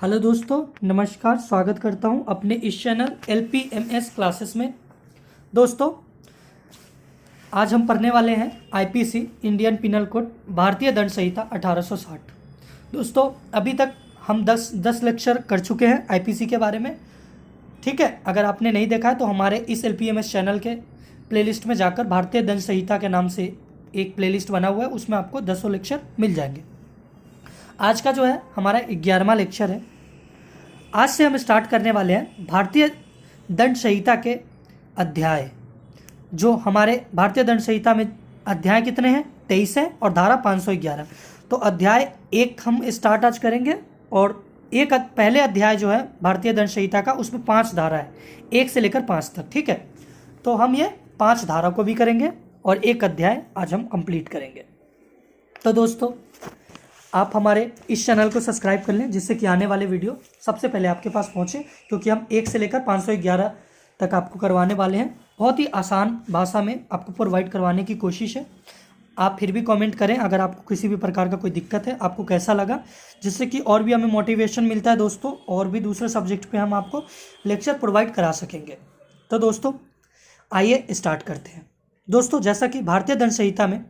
Hello दोस्तों, नमस्कार। स्वागत करता हूं अपने इस चैनल LPMS क्लासेस में। दोस्तों, आज हम पढ़ने वाले हैं IPC इंडियन पिनल कोड भारतीय दंड संहिता 1860। दोस्तों, अभी तक हम 10 लेक्चर कर चुके हैं IPC के बारे में। ठीक है, अगर आपने नहीं देखा है तो हमारे इस LPMS चैनल के प्लेलिस्ट में जाकर भारतीय दंड संहिता के नाम से एक प्लेलिस्ट बना हुआ है, उसमें आपको 10 लेक्चर मिल जाएंगे। आज का जो है हमारा 11वां लेक्चर है। आज से हम स्टार्ट करने वाले हैं भारतीय दंड संहिता के अध्याय। जो हमारे भारतीय दंड संहिता में अध्याय कितने हैं? 23 है और धारा 511। तो अध्याय 1 हम स्टार्ट आज करेंगे और पहले अध्याय जो है भारतीय दंड संहिता का, उसमें 5 धारा है, 1 से लेकर 5 तक। ठीक है, तो हम ये 5 धारा को भी करेंगे और एक अध्याय आज हम कंप्लीट करेंगे। तो दोस्तों, आप हमारे इस चैनल को सब्सक्राइब कर लें, जिससे कि आने वाले वीडियो सबसे पहले आपके पास पहुंचे, क्योंकि हम 1 से लेकर 511 तक आपको करवाने वाले हैं। बहुत ही आसान भाषा में आपको प्रोवाइड करवाने की कोशिश है। आप फिर भी कमेंट करें अगर आपको किसी भी प्रकार का कोई दिक्कत है, आपको कैसा लगा, जिससे कि और भी हमें मोटिवेशन मिलता है दोस्तों, और भी दूसरे सब्जेक्ट पे हम आपको लेक्चर प्रोवाइड करा सकेंगे। तो दोस्तों, आइए स्टार्ट करते हैं। दोस्तों, जैसा कि भारतीय दंड संहिता में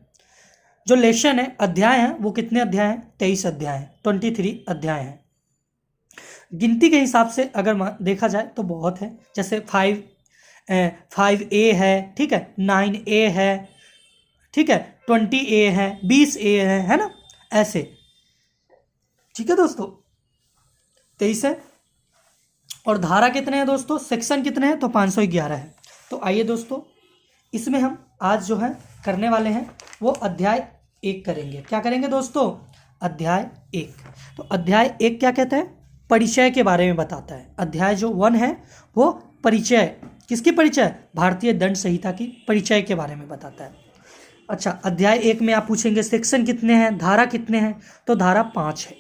जो लेशन है, अध्याय हैं, वो कितने अध्याय हैं? 23 अध्याय हैं, 23 अध्याय हैं। गिनती के हिसाब से अगर देखा जाए तो बहुत है। जैसे 5A है, ठीक है, 9A है, ठीक है, 20A है, 20A है ना, ऐसे। ठीक है दोस्तों, 23 है। और धारा कितने हैं दोस्तों? सेक्शन कितने हैं? तो 511 है। तो आइए दोस्तों, इसमें हम आज जो है करने वाले हैं वो अध्याय 1 करेंगे। क्या करेंगे दोस्तों? अध्याय 1। तो अध्याय 1 क्या कहता है? परिचय के बारे में बताता है। अध्याय जो 1 है वो परिचय, किसकी परिचय? भारतीय दंड संहिता की परिचय के बारे में बताता है। अच्छा, अध्याय 1 में आप पूछेंगे सेक्शन कितने हैं, धारा कितने हैं? तो धारा 5 है,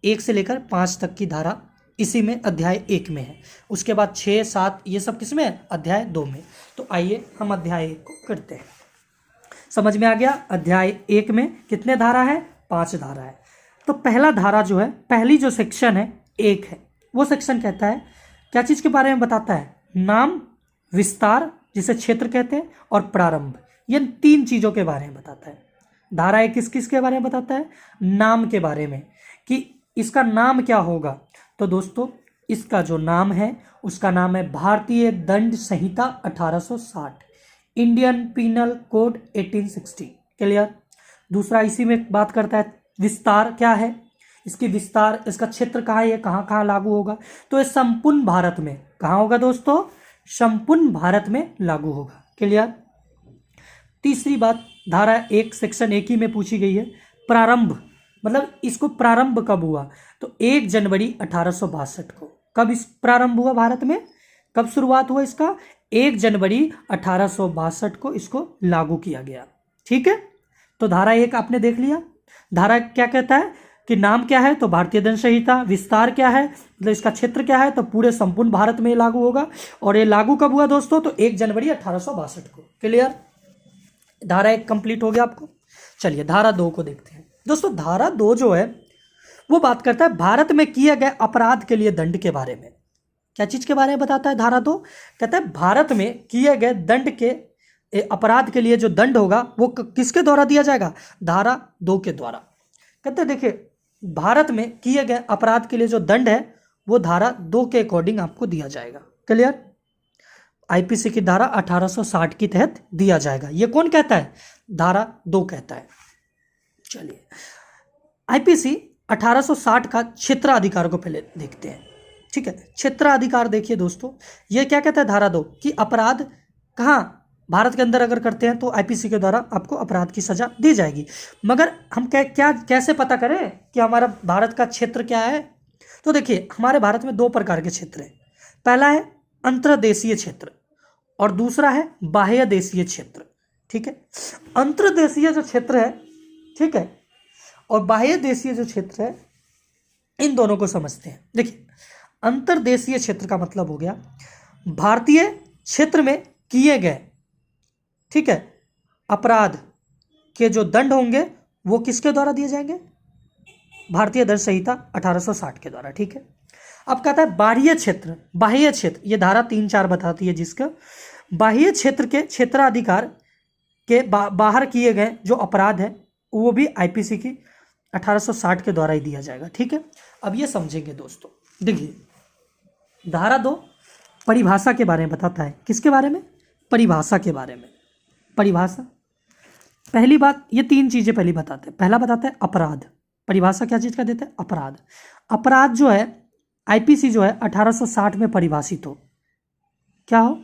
1 से लेकर 5 तक की धारा इसी में अध्याय 1 में है। उसके बाद 6, 7 ये सब किस में है? अध्याय 2 में। तो आइए हम अध्याय 1 को करते हैं। समझ में आ गया? अध्याय 1 में कितने धारा है? 5 धारा है। तो पहला धारा जो है, पहली जो सेक्शन है 1 है, वो सेक्शन कहता है, क्या चीज़ के बारे में बताता है? नाम, विस्तार जिसे क्षेत्र कहते हैं, और प्रारंभ, ये 3 चीज़ों के बारे में बताता है। धारा 1 किस किस के बारे में बताता है? नाम के बारे में, कि इसका नाम क्या होगा। तो दोस्तों, इसका जो नाम है उसका नाम है भारतीय दंड संहिता 1860, इंडियन पिनल कोड 1860। क्लियर? दूसरा इसी में बात करता है विस्तार क्या है, इसकी विस्तार, इसका क्षेत्र कहाँ है, ये कहाँ कहाँ लागू होगा। तो ये संपूर्ण भारत में कहाँ होगा दोस्तों? संपूर्ण भारत में लागू होगा। क्लियर? तीसरी बात, धारा 1 सेक्शन 1 ही में पूछी गई है, प्रारंभ, मतलब इसको प्रारंभ कब हुआ? तो 1 जनवरी 1862 को। कब इस प्रारंभ हुआ भारत में? कब शुरुआत हुआ इसका? 1 जनवरी 1862 को इसको लागू किया गया। ठीक है, तो धारा 1 आपने देख लिया। धारा क्या कहता है कि नाम क्या है? तो भारतीय दंड संहिता। विस्तार क्या है? मतलब इसका क्षेत्र क्या है? तो पूरे संपूर्ण भारत में लागू होगा। और ये लागू कब हुआ दोस्तों? तो 1 जनवरी 1862 को। क्लियर? धारा 1 कंप्लीट हो गया आपको। चलिए धारा 2 को देखते हैं। दोस्तों, धारा 2 जो है वो बात करता है भारत में किए गए अपराध के लिए दंड के बारे में। क्या चीज के बारे में बताता है धारा 2? कहता है भारत में किए गए दंड के अपराध के लिए जो दंड होगा वो किसके द्वारा दिया जाएगा? धारा 2 के द्वारा। कहते हैं देखिए, भारत में किए गए अपराध के लिए जो दंड है वो धारा 2 के अकॉर्डिंग आपको दिया जाएगा। क्लियर? IPC की धारा 1860 के तहत दिया जाएगा। ये कौन कहता है? धारा 2 कहता है। चलिए, IPC 1860 का क्षेत्राधिकार को पहले देखते हैं। ठीक है, क्षेत्राधिकार देखिए दोस्तों, ये क्या कहता है धारा 2? कि अपराध कहाँ भारत के अंदर अगर करते हैं तो IPC के द्वारा आपको अपराध की सजा दी जाएगी। मगर हम कैसे पता करें कि हमारा भारत का क्षेत्र क्या है? तो देखिए, हमारे भारत में 2 प्रकार के क्षेत्र हैं। पहला है अंतर्देशीय क्षेत्र और दूसरा है बाह्य देशीय क्षेत्र। ठीक है, अंतर्देशीय जो क्षेत्र है, ठीक है, और बाह्य देशीय जो क्षेत्र है, इन दोनों को समझते हैं। देखिए, अंतर्देशीय क्षेत्र का मतलब हो गया भारतीय क्षेत्र में किए गए, ठीक है, अपराध के जो दंड होंगे वो किसके द्वारा दिए जाएंगे? भारतीय दंड संहिता 1860 के द्वारा। ठीक है, अब कहता है बाह्य क्षेत्र, बाह्य क्षेत्र, ये धारा 3-4 बताती है जिसका बाह्य क्षेत्र के क्षेत्राधिकार के बाहर किए गए जो अपराध है वो भी आईपीसी की 1860 के द्वारा ही दिया जाएगा। ठीक है, अब ये समझेंगे दोस्तों। देखिए धारा 2 परिभाषा के बारे में बताता है। किसके बारे में? परिभाषा के बारे में। परिभाषा, पहली बात ये 3 चीजें पहले बताते हैं। पहला बताते हैं अपराध। परिभाषा क्या चीज का देते हैं? अपराध। अपराध जो है आईपीसी जो है 1860 में परिभाषित हो, क्या हो,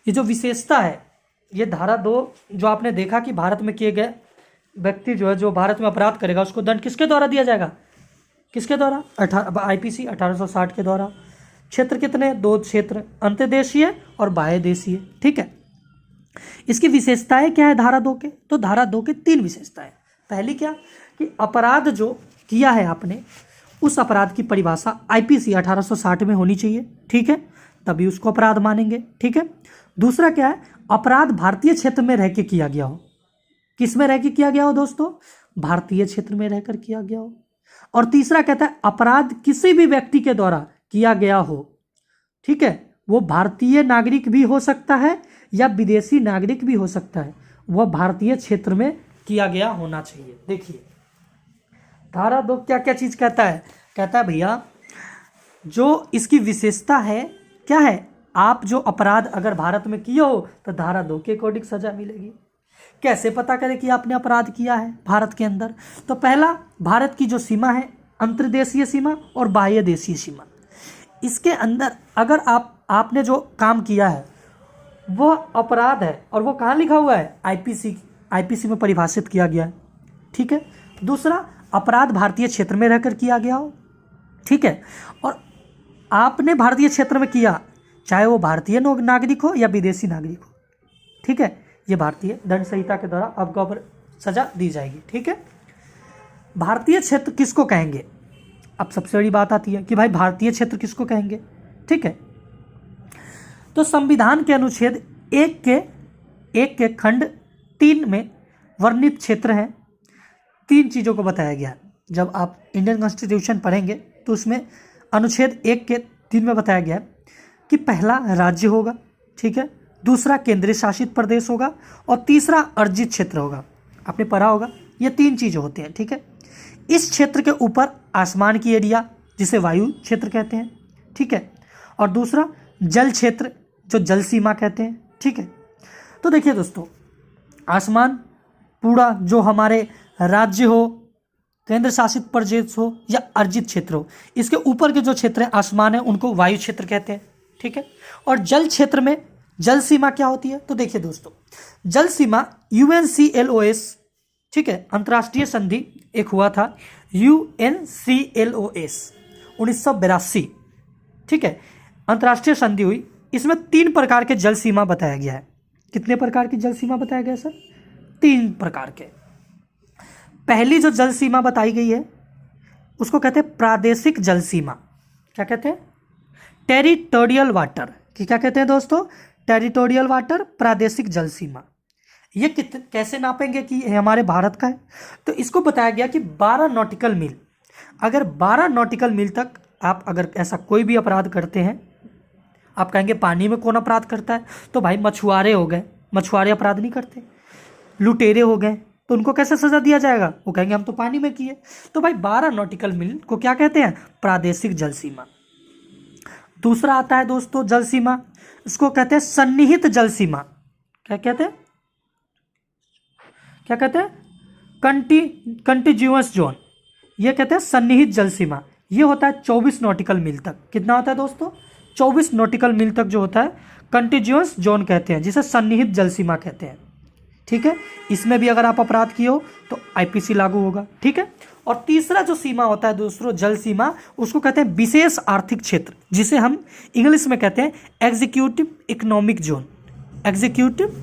ये जो विशेषता है, ये धारा 2 जो आपने देखा कि भारत में किए गए व्यक्ति जो है, जो भारत में अपराध करेगा उसको दंड किसके द्वारा दिया जाएगा? किसके द्वारा? आईपीसी 1860 के द्वारा। क्षेत्र कितने? 2 क्षेत्र, अंतर्देशीय और बाह्य देशीय। ठीक है, इसकी विशेषताएं क्या है धारा 2 के? तो धारा 2 के 3 विशेषताएं। पहली क्या कि अपराध जो किया है आपने उस अपराध की परिभाषा आईपीसी 1860 में होनी चाहिए। ठीक है, तभी उसको अपराध मानेंगे। ठीक है, दूसरा क्या है? अपराध भारतीय क्षेत्र में रह के किया गया हो। किस में रह के किया गया हो दोस्तों? भारतीय क्षेत्र में रहकर किया गया हो। और तीसरा कहता है अपराध किसी भी व्यक्ति के द्वारा किया गया हो। ठीक है, वो भारतीय नागरिक भी हो सकता है या विदेशी नागरिक भी हो सकता है, वह भारतीय क्षेत्र में किया गया होना चाहिए। देखिए धारा 2 क्या क्या चीज कहता है? कहता है भैया जो इसकी विशेषता है क्या है, आप जो अपराध अगर भारत में किए हो तो धारा 2 के अकॉर्डिंग सजा मिलेगी। कैसे पता करें कि आपने अपराध किया है भारत के अंदर? तो पहला, भारत की जो सीमा है अंतर्देशीय सीमा और बाह्य देशीय सीमा, इसके अंदर अगर आपने जो काम किया है वह अपराध है और वो कहाँ लिखा हुआ है? आईपीसी में परिभाषित किया गया है। ठीक है, दूसरा अपराध भारतीय क्षेत्र में रहकर किया गया हो। ठीक है, और आपने भारतीय क्षेत्र में किया, चाहे वो भारतीय नागरिक हो या विदेशी नागरिक हो। ठीक है, ये भारतीय दंड संहिता के द्वारा आपको सजा दी जाएगी। ठीक है, भारतीय क्षेत्र किसको कहेंगे? अब सबसे बड़ी बात आती है कि भाई भारतीय क्षेत्र किसको कहेंगे? ठीक है, तो संविधान के अनुच्छेद 1 के खंड 3 में वर्णित क्षेत्र हैं। 3 चीज़ों को बताया गया है। जब आप इंडियन कॉन्स्टिट्यूशन पढ़ेंगे तो उसमें अनुच्छेद 1 के 3 में बताया गया है कि पहला राज्य होगा। ठीक है, दूसरा केंद्रीय शासित प्रदेश होगा और तीसरा अर्जित क्षेत्र होगा। आपने पढ़ा होगा, ये 3 चीज़ें होती हैं। ठीक है, इस क्षेत्र के ऊपर आसमान की एरिया जिसे वायु क्षेत्र कहते हैं। ठीक है, और दूसरा जल क्षेत्र जो जल सीमा कहते हैं। ठीक है, तो देखिए दोस्तों, आसमान पूरा जो हमारे राज्य हो, केंद्र शासित प्रदेश हो या अर्जित क्षेत्र हो, इसके ऊपर के जो क्षेत्र है आसमान है उनको वायु क्षेत्र कहते हैं। ठीक है, और जल क्षेत्र में जल सीमा क्या होती है? तो देखिए दोस्तों, जल सीमा UNCLOS, ठीक है, अंतर्राष्ट्रीय संधि एक हुआ था UNCLOS 1982। ठीक है, अंतर्राष्ट्रीय संधि हुई, इसमें 3 प्रकार के जल सीमा बताया गया है। कितने प्रकार की जल सीमा बताया गया सर? 3 प्रकार के। पहली जो जल सीमा बताई गई है उसको कहते हैं प्रादेशिक जल सीमा। क्या कहते हैं? Territorial water. कि क्या कहते हैं दोस्तों? टेरिटोरियल वाटर, प्रादेशिक जल सीमा। ये कैसे नापेंगे कि ये हमारे भारत का है? तो इसको बताया गया कि 12 नॉटिकल मील, अगर 12 नॉटिकल मील तक आप अगर ऐसा कोई भी अपराध करते हैं, आप कहेंगे पानी में कौन अपराध करता है? तो भाई मछुआरे हो गए, मछुआरे अपराध नहीं करते। लुटेरे हो गए, तो उनको कैसे सजा दिया जाएगा? वो कहेंगे हम तो पानी में किए। तो भाई 12 नॉटिकल मील को क्या कहते हैं? प्रादेशिक जल सीमा। दूसरा आता है दोस्तों जल सीमा, इसको कहते हैं सन्निहित जल सीमा। क्या कहते हैं? क्या कहते हैं? Continuous zone. ये कहते हैं सन्निहित जल सीमा। ये होता है 24 नॉटिकल मील तक। कितना होता है दोस्तों? 24 नॉटिकल मील तक जो होता है कंटिन्यूअस जोन कहते हैं, जिसे सन्निहित जल सीमा कहते हैं। ठीक है, इसमें भी अगर आप अपराध किए हो तो आईपीसी लागू होगा। ठीक है, और तीसरा जो सीमा होता है दोस्तों जल सीमा, उसको कहते हैं विशेष आर्थिक क्षेत्र, जिसे हम इंग्लिश में कहते हैं executive economic zone. Executive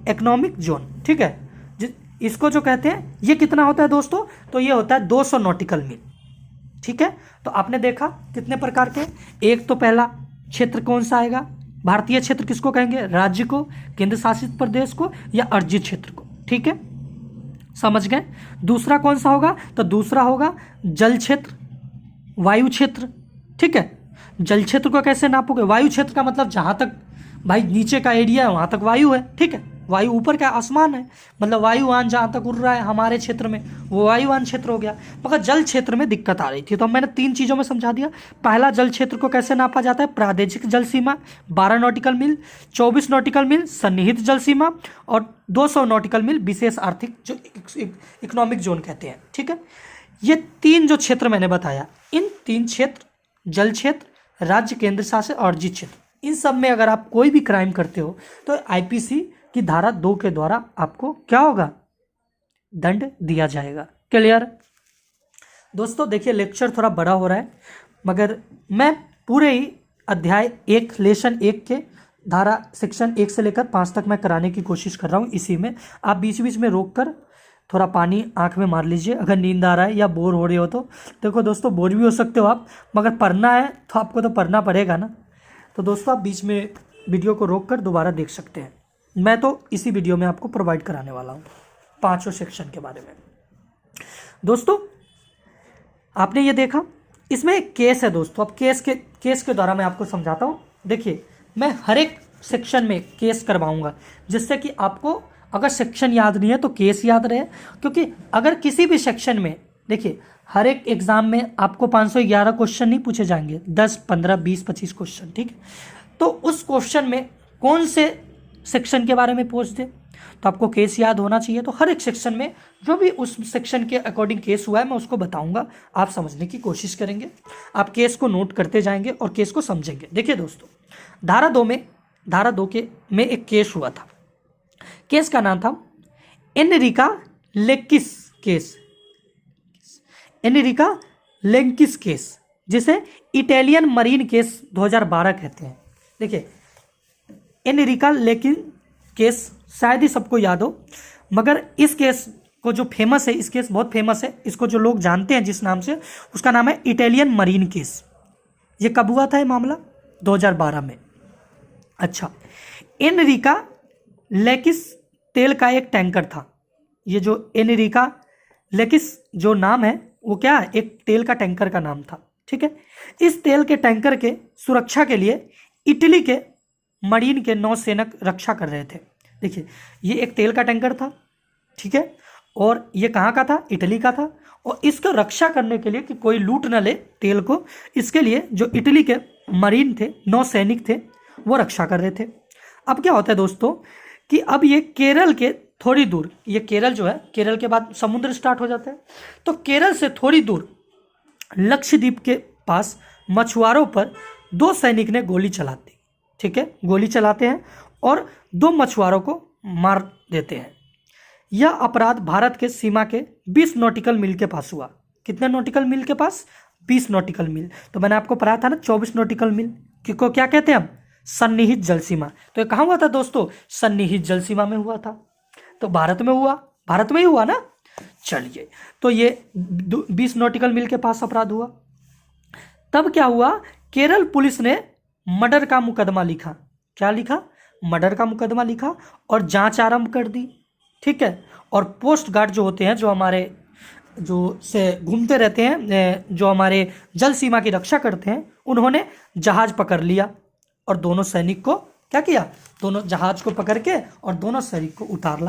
economic zone. ठीक है, इसको जो कहते हैं, ये कितना होता है दोस्तों? तो ये होता है 200 नॉटिकल मील। ठीक है, तो आपने देखा कितने प्रकार के। एक तो पहला क्षेत्र कौन सा आएगा? भारतीय क्षेत्र किसको कहेंगे? राज्य को, केंद्र शासित प्रदेश को या अर्जित क्षेत्र को। ठीक है, समझ गए। दूसरा कौन सा होगा? तो दूसरा होगा जल क्षेत्र। वायु क्षेत्र, ठीक है। जल क्षेत्र को कैसे नापोगे? वायु क्षेत्र का मतलब जहाँ तक भाई नीचे का एरिया है वहाँ तक वायु है, ठीक है। वायु ऊपर का आसमान है, मतलब वायुयान जहाँ तक उड़ रहा है हमारे क्षेत्र में वो वायुयान क्षेत्र हो गया। मगर जल क्षेत्र में दिक्कत आ रही थी, तो अब मैंने 3 चीज़ों में समझा दिया। पहला, जल क्षेत्र को कैसे नापा जाता है? प्रादेशिक जल सीमा 12 नॉटिकल मील, 24 नॉटिकल मील सन्निहित जल सीमा, और 200 नॉटिकल मील विशेष आर्थिक जो इकोनॉमिक जोन कहते हैं, ठीक है। ये 3 जो क्षेत्र मैंने बताया, इन 3 क्षेत्र, जल क्षेत्र, राज्य केंद्र शासित और अर्जित क्षेत्र, इन सब में अगर आप कोई भी क्राइम करते हो तो आईपीसी की धारा 2 के द्वारा आपको क्या होगा? दंड दिया जाएगा। क्लियर दोस्तों? देखिए लेक्चर थोड़ा बड़ा हो रहा है, मगर मैं पूरे ही अध्याय 1 लेसन 1 के धारा सेक्शन 1 से लेकर 5 तक मैं कराने की कोशिश कर रहा हूँ। इसी में आप बीच बीच में रोक कर थोड़ा पानी आंख में मार लीजिए अगर नींद आ रहा है या बोर हो रहे हो तो। देखो दोस्तों, बोर भी हो सकते हो आप, मगर पढ़ना है तो आपको तो पढ़ना पड़ेगा ना। तो दोस्तों आप बीच में वीडियो को रोक कर दोबारा देख सकते हैं। मैं तो इसी वीडियो में आपको प्रोवाइड कराने वाला हूँ 5 सेक्शन के बारे में। दोस्तों आपने ये देखा, इसमें एक केस है दोस्तों। अब केस के द्वारा मैं आपको समझाता हूँ। देखिए मैं हर एक सेक्शन में केस करवाऊंगा, जिससे कि आपको अगर सेक्शन याद नहीं है तो केस याद रहे। क्योंकि अगर किसी भी सेक्शन में, देखिए हर एक एग्जाम में आपको 511 क्वेश्चन नहीं पूछे जाएंगे, 10, 15, 20, 25 क्वेश्चन, ठीक है। तो उस क्वेश्चन में कौन से सेक्शन के बारे में पूछ दे तो आपको केस याद होना चाहिए। तो हर एक सेक्शन में जो भी उस सेक्शन के अकॉर्डिंग केस हुआ है मैं उसको बताऊंगा, आप समझने की कोशिश करेंगे। आप केस को नोट करते जाएंगे और केस को समझेंगे। देखिए दोस्तों, धारा 2 में एक केस हुआ था। केस का नाम था एनरिका लेकिस केस, एनरिका लेंकिस केस, जिसे इटालियन मरीन केस 2012 कहते हैं। देखिए एनरिका लेकिन केस शायद ही सबको याद हो, मगर इस केस को जो फेमस है, इस केस बहुत फेमस है, इसको जो लोग जानते हैं जिस नाम से, उसका नाम है इटालियन मरीन केस। ये कब हुआ था ये मामला? 2012 में। अच्छा, एनरिका लेकिस तेल का एक टैंकर था। ये जो एनरिका लेकिस जो नाम है वो क्या है? एक तेल का टैंकर का नाम था, ठीक है। इस तेल के टैंकर के सुरक्षा के लिए इटली के मरीन के नौसैनिक रक्षा कर रहे थे। देखिए ये एक तेल का टैंकर था, ठीक है, और ये कहाँ का था? इटली का था। और इसको रक्षा करने के लिए कि कोई लूट न ले तेल को, इसके लिए जो इटली के मरीन थे, नौसैनिक थे, वो रक्षा कर रहे थे। अब क्या होता है दोस्तों कि अब ये केरल के थोड़ी दूर, ये केरल जो है, केरल के बाद समुद्र स्टार्ट हो जाता है, तो केरल से थोड़ी दूर लक्षद्वीप के पास मछुआरों पर 2 सैनिक ने गोली चला दी, ठीक है। गोली चलाते हैं और 2 मछुआरों को मार देते हैं। यह अपराध भारत के सीमा के 20 नॉटिकल मील के पास हुआ। कितने नॉटिकल मील के पास? 20 नॉटिकल मील। तो मैंने आपको पढ़ाया था ना 24 नॉटिकल मील को क्या कहते हैं हम? सन्निहित जल सीमा। तो ये कहाँ हुआ था दोस्तों? सन्निहित जल सीमा में हुआ था। तो भारत में हुआ, भारत में ही हुआ ना। चलिए, तो ये 20 नॉटिकल मील के पास अपराध हुआ। तब क्या हुआ? केरल पुलिस ने मर्डर का मुकदमा लिखा। क्या लिखा? मर्डर का मुकदमा लिखा और जांच आरंभ कर दी, ठीक है। और पोस्ट गार्ड जो होते हैं, जो हमारे जो से घूमते रहते हैं, जो हमारे जल सीमा की रक्षा करते हैं, उन्होंने जहाज पकड़ लिया और दोनों सैनिक को क्या किया? दोनों जहाज को पकड़ के और दोनों सैनिक को उतार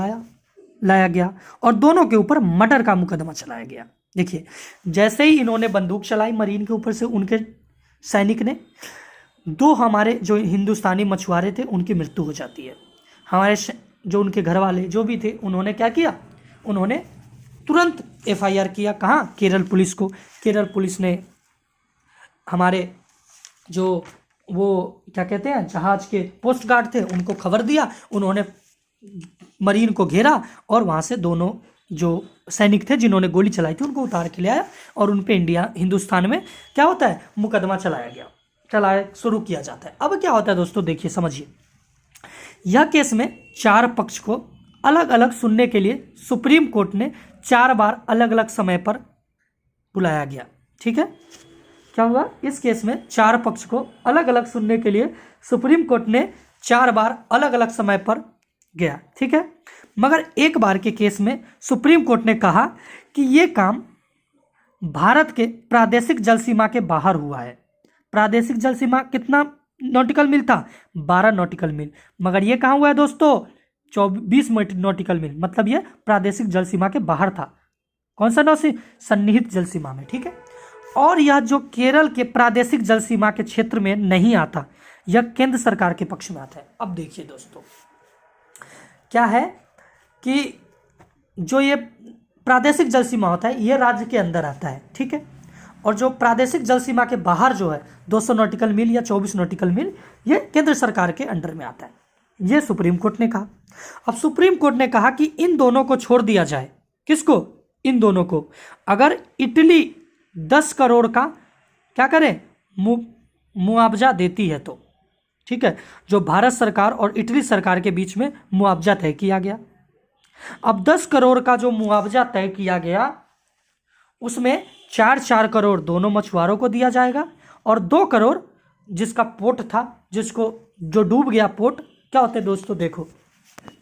लाया गया और दोनों के ऊपर मर्डर का मुकदमा चलाया गया। देखिए जैसे ही इन्होंने बंदूक चलाई मरीन के ऊपर से, उनके सैनिक ने, 2 हमारे जो हिंदुस्तानी मछुआरे थे उनकी मृत्यु हो जाती है। हमारे जो उनके घर वाले जो भी थे, उन्होंने क्या किया? उन्होंने तुरंत FIR किया। कहाँ? केरल पुलिस को। केरल पुलिस ने हमारे जो वो क्या कहते हैं, जहाज के पोस्ट गार्ड थे, उनको खबर दिया। उन्होंने मरीन को घेरा और वहाँ से दोनों जो सैनिक थे जिन्होंने गोली चलाई थी उनको उतार के ले आया और उन पे हिंदुस्तान में क्या होता है? मुकदमा शुरू किया जाता है। अब क्या होता है दोस्तों, देखिए समझिए। यह केस में 4 पक्ष को अलग अलग सुनने के लिए सुप्रीम कोर्ट ने 4 बार अलग अलग समय पर बुलाया गया, ठीक है। क्या हुआ? इस केस में 4 पक्ष को अलग अलग सुनने के लिए सुप्रीम कोर्ट ने 4 बार अलग अलग समय पर गया, ठीक है। मगर एक बार के केस में सुप्रीम कोर्ट ने कहा कि ये काम भारत के प्रादेशिक जल सीमा के बाहर हुआ है। प्रादेशिक जल सीमा कितना नॉटिकल मील था? 12 नॉटिकल मील। मगर ये कहाँ हुआ है दोस्तों? 24 नॉटिकल मील, मतलब ये प्रादेशिक जल सीमा के बाहर था। कौन सा सन्निहित जल सीमा में, ठीक है। और यह जो केरल के प्रादेशिक जल सीमा के क्षेत्र में नहीं आता, यह केंद्र सरकार के पक्ष में आता है। अब देखिए दोस्तों, क्या है कि जो ये प्रादेशिक जल सीमा होता है ये राज्य के अंदर आता है, ठीक है। और जो प्रादेशिक जल सीमा के बाहर जो है 200 नॉटिकल मील या 24 नॉटिकल मील, ये केंद्र सरकार के अंडर में आता है। ये सुप्रीम कोर्ट ने कहा। अब सुप्रीम कोर्ट ने कहा कि इन दोनों को छोड़ दिया जाए। किसको? इन दोनों को। अगर इटली 10 करोड़ का क्या करे, मुआवजा देती है तो, ठीक है। जो भारत सरकार और इटली सरकार के बीच में मुआवजा तय किया गया। अब 10 करोड़ का जो मुआवजा तय किया गया, उसमें 4 करोड़ दोनों मछुआरों को दिया जाएगा और 2 करोड़ जिसका पोर्ट था, जिसको जो डूब गया पोर्ट, क्या होते हैं दोस्तों, देखो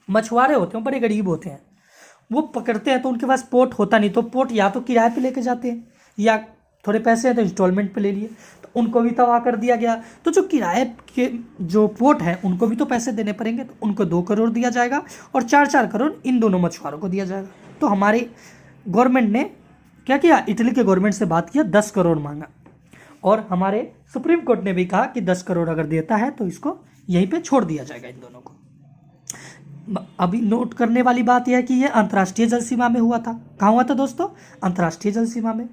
मछुआरे होते हैं, बड़े गरीब होते हैं, वो पकड़ते हैं तो उनके पास पोर्ट होता नहीं, तो पोर्ट या तो किराए पे लेके जाते हैं या थोड़े पैसे हैं तो इंस्टॉलमेंट पे ले लिए, तो उनको भी तबाह कर दिया गया। तो जो किराए के जो पोर्ट है उनको भी तो पैसे देने पड़ेंगे, तो उनको 2 करोड़ दिया जाएगा और 4 करोड़ इन दोनों मछुआरों को दिया जाएगा। तो हमारी गवर्नमेंट ने क्या किया, इटली के गवर्नमेंट से बात किया, 10 करोड़ मांगा और हमारे सुप्रीम कोर्ट ने भी कहा कि 10 करोड़ अगर देता है तो इसको यहीं पे छोड़ दिया जाएगा इन दोनों को। अभी नोट करने वाली बात यह है कि यह अंतर्राष्ट्रीय जल सीमा में हुआ था। कहाँ हुआ था दोस्तों? अंतर्राष्ट्रीय जल सीमा में।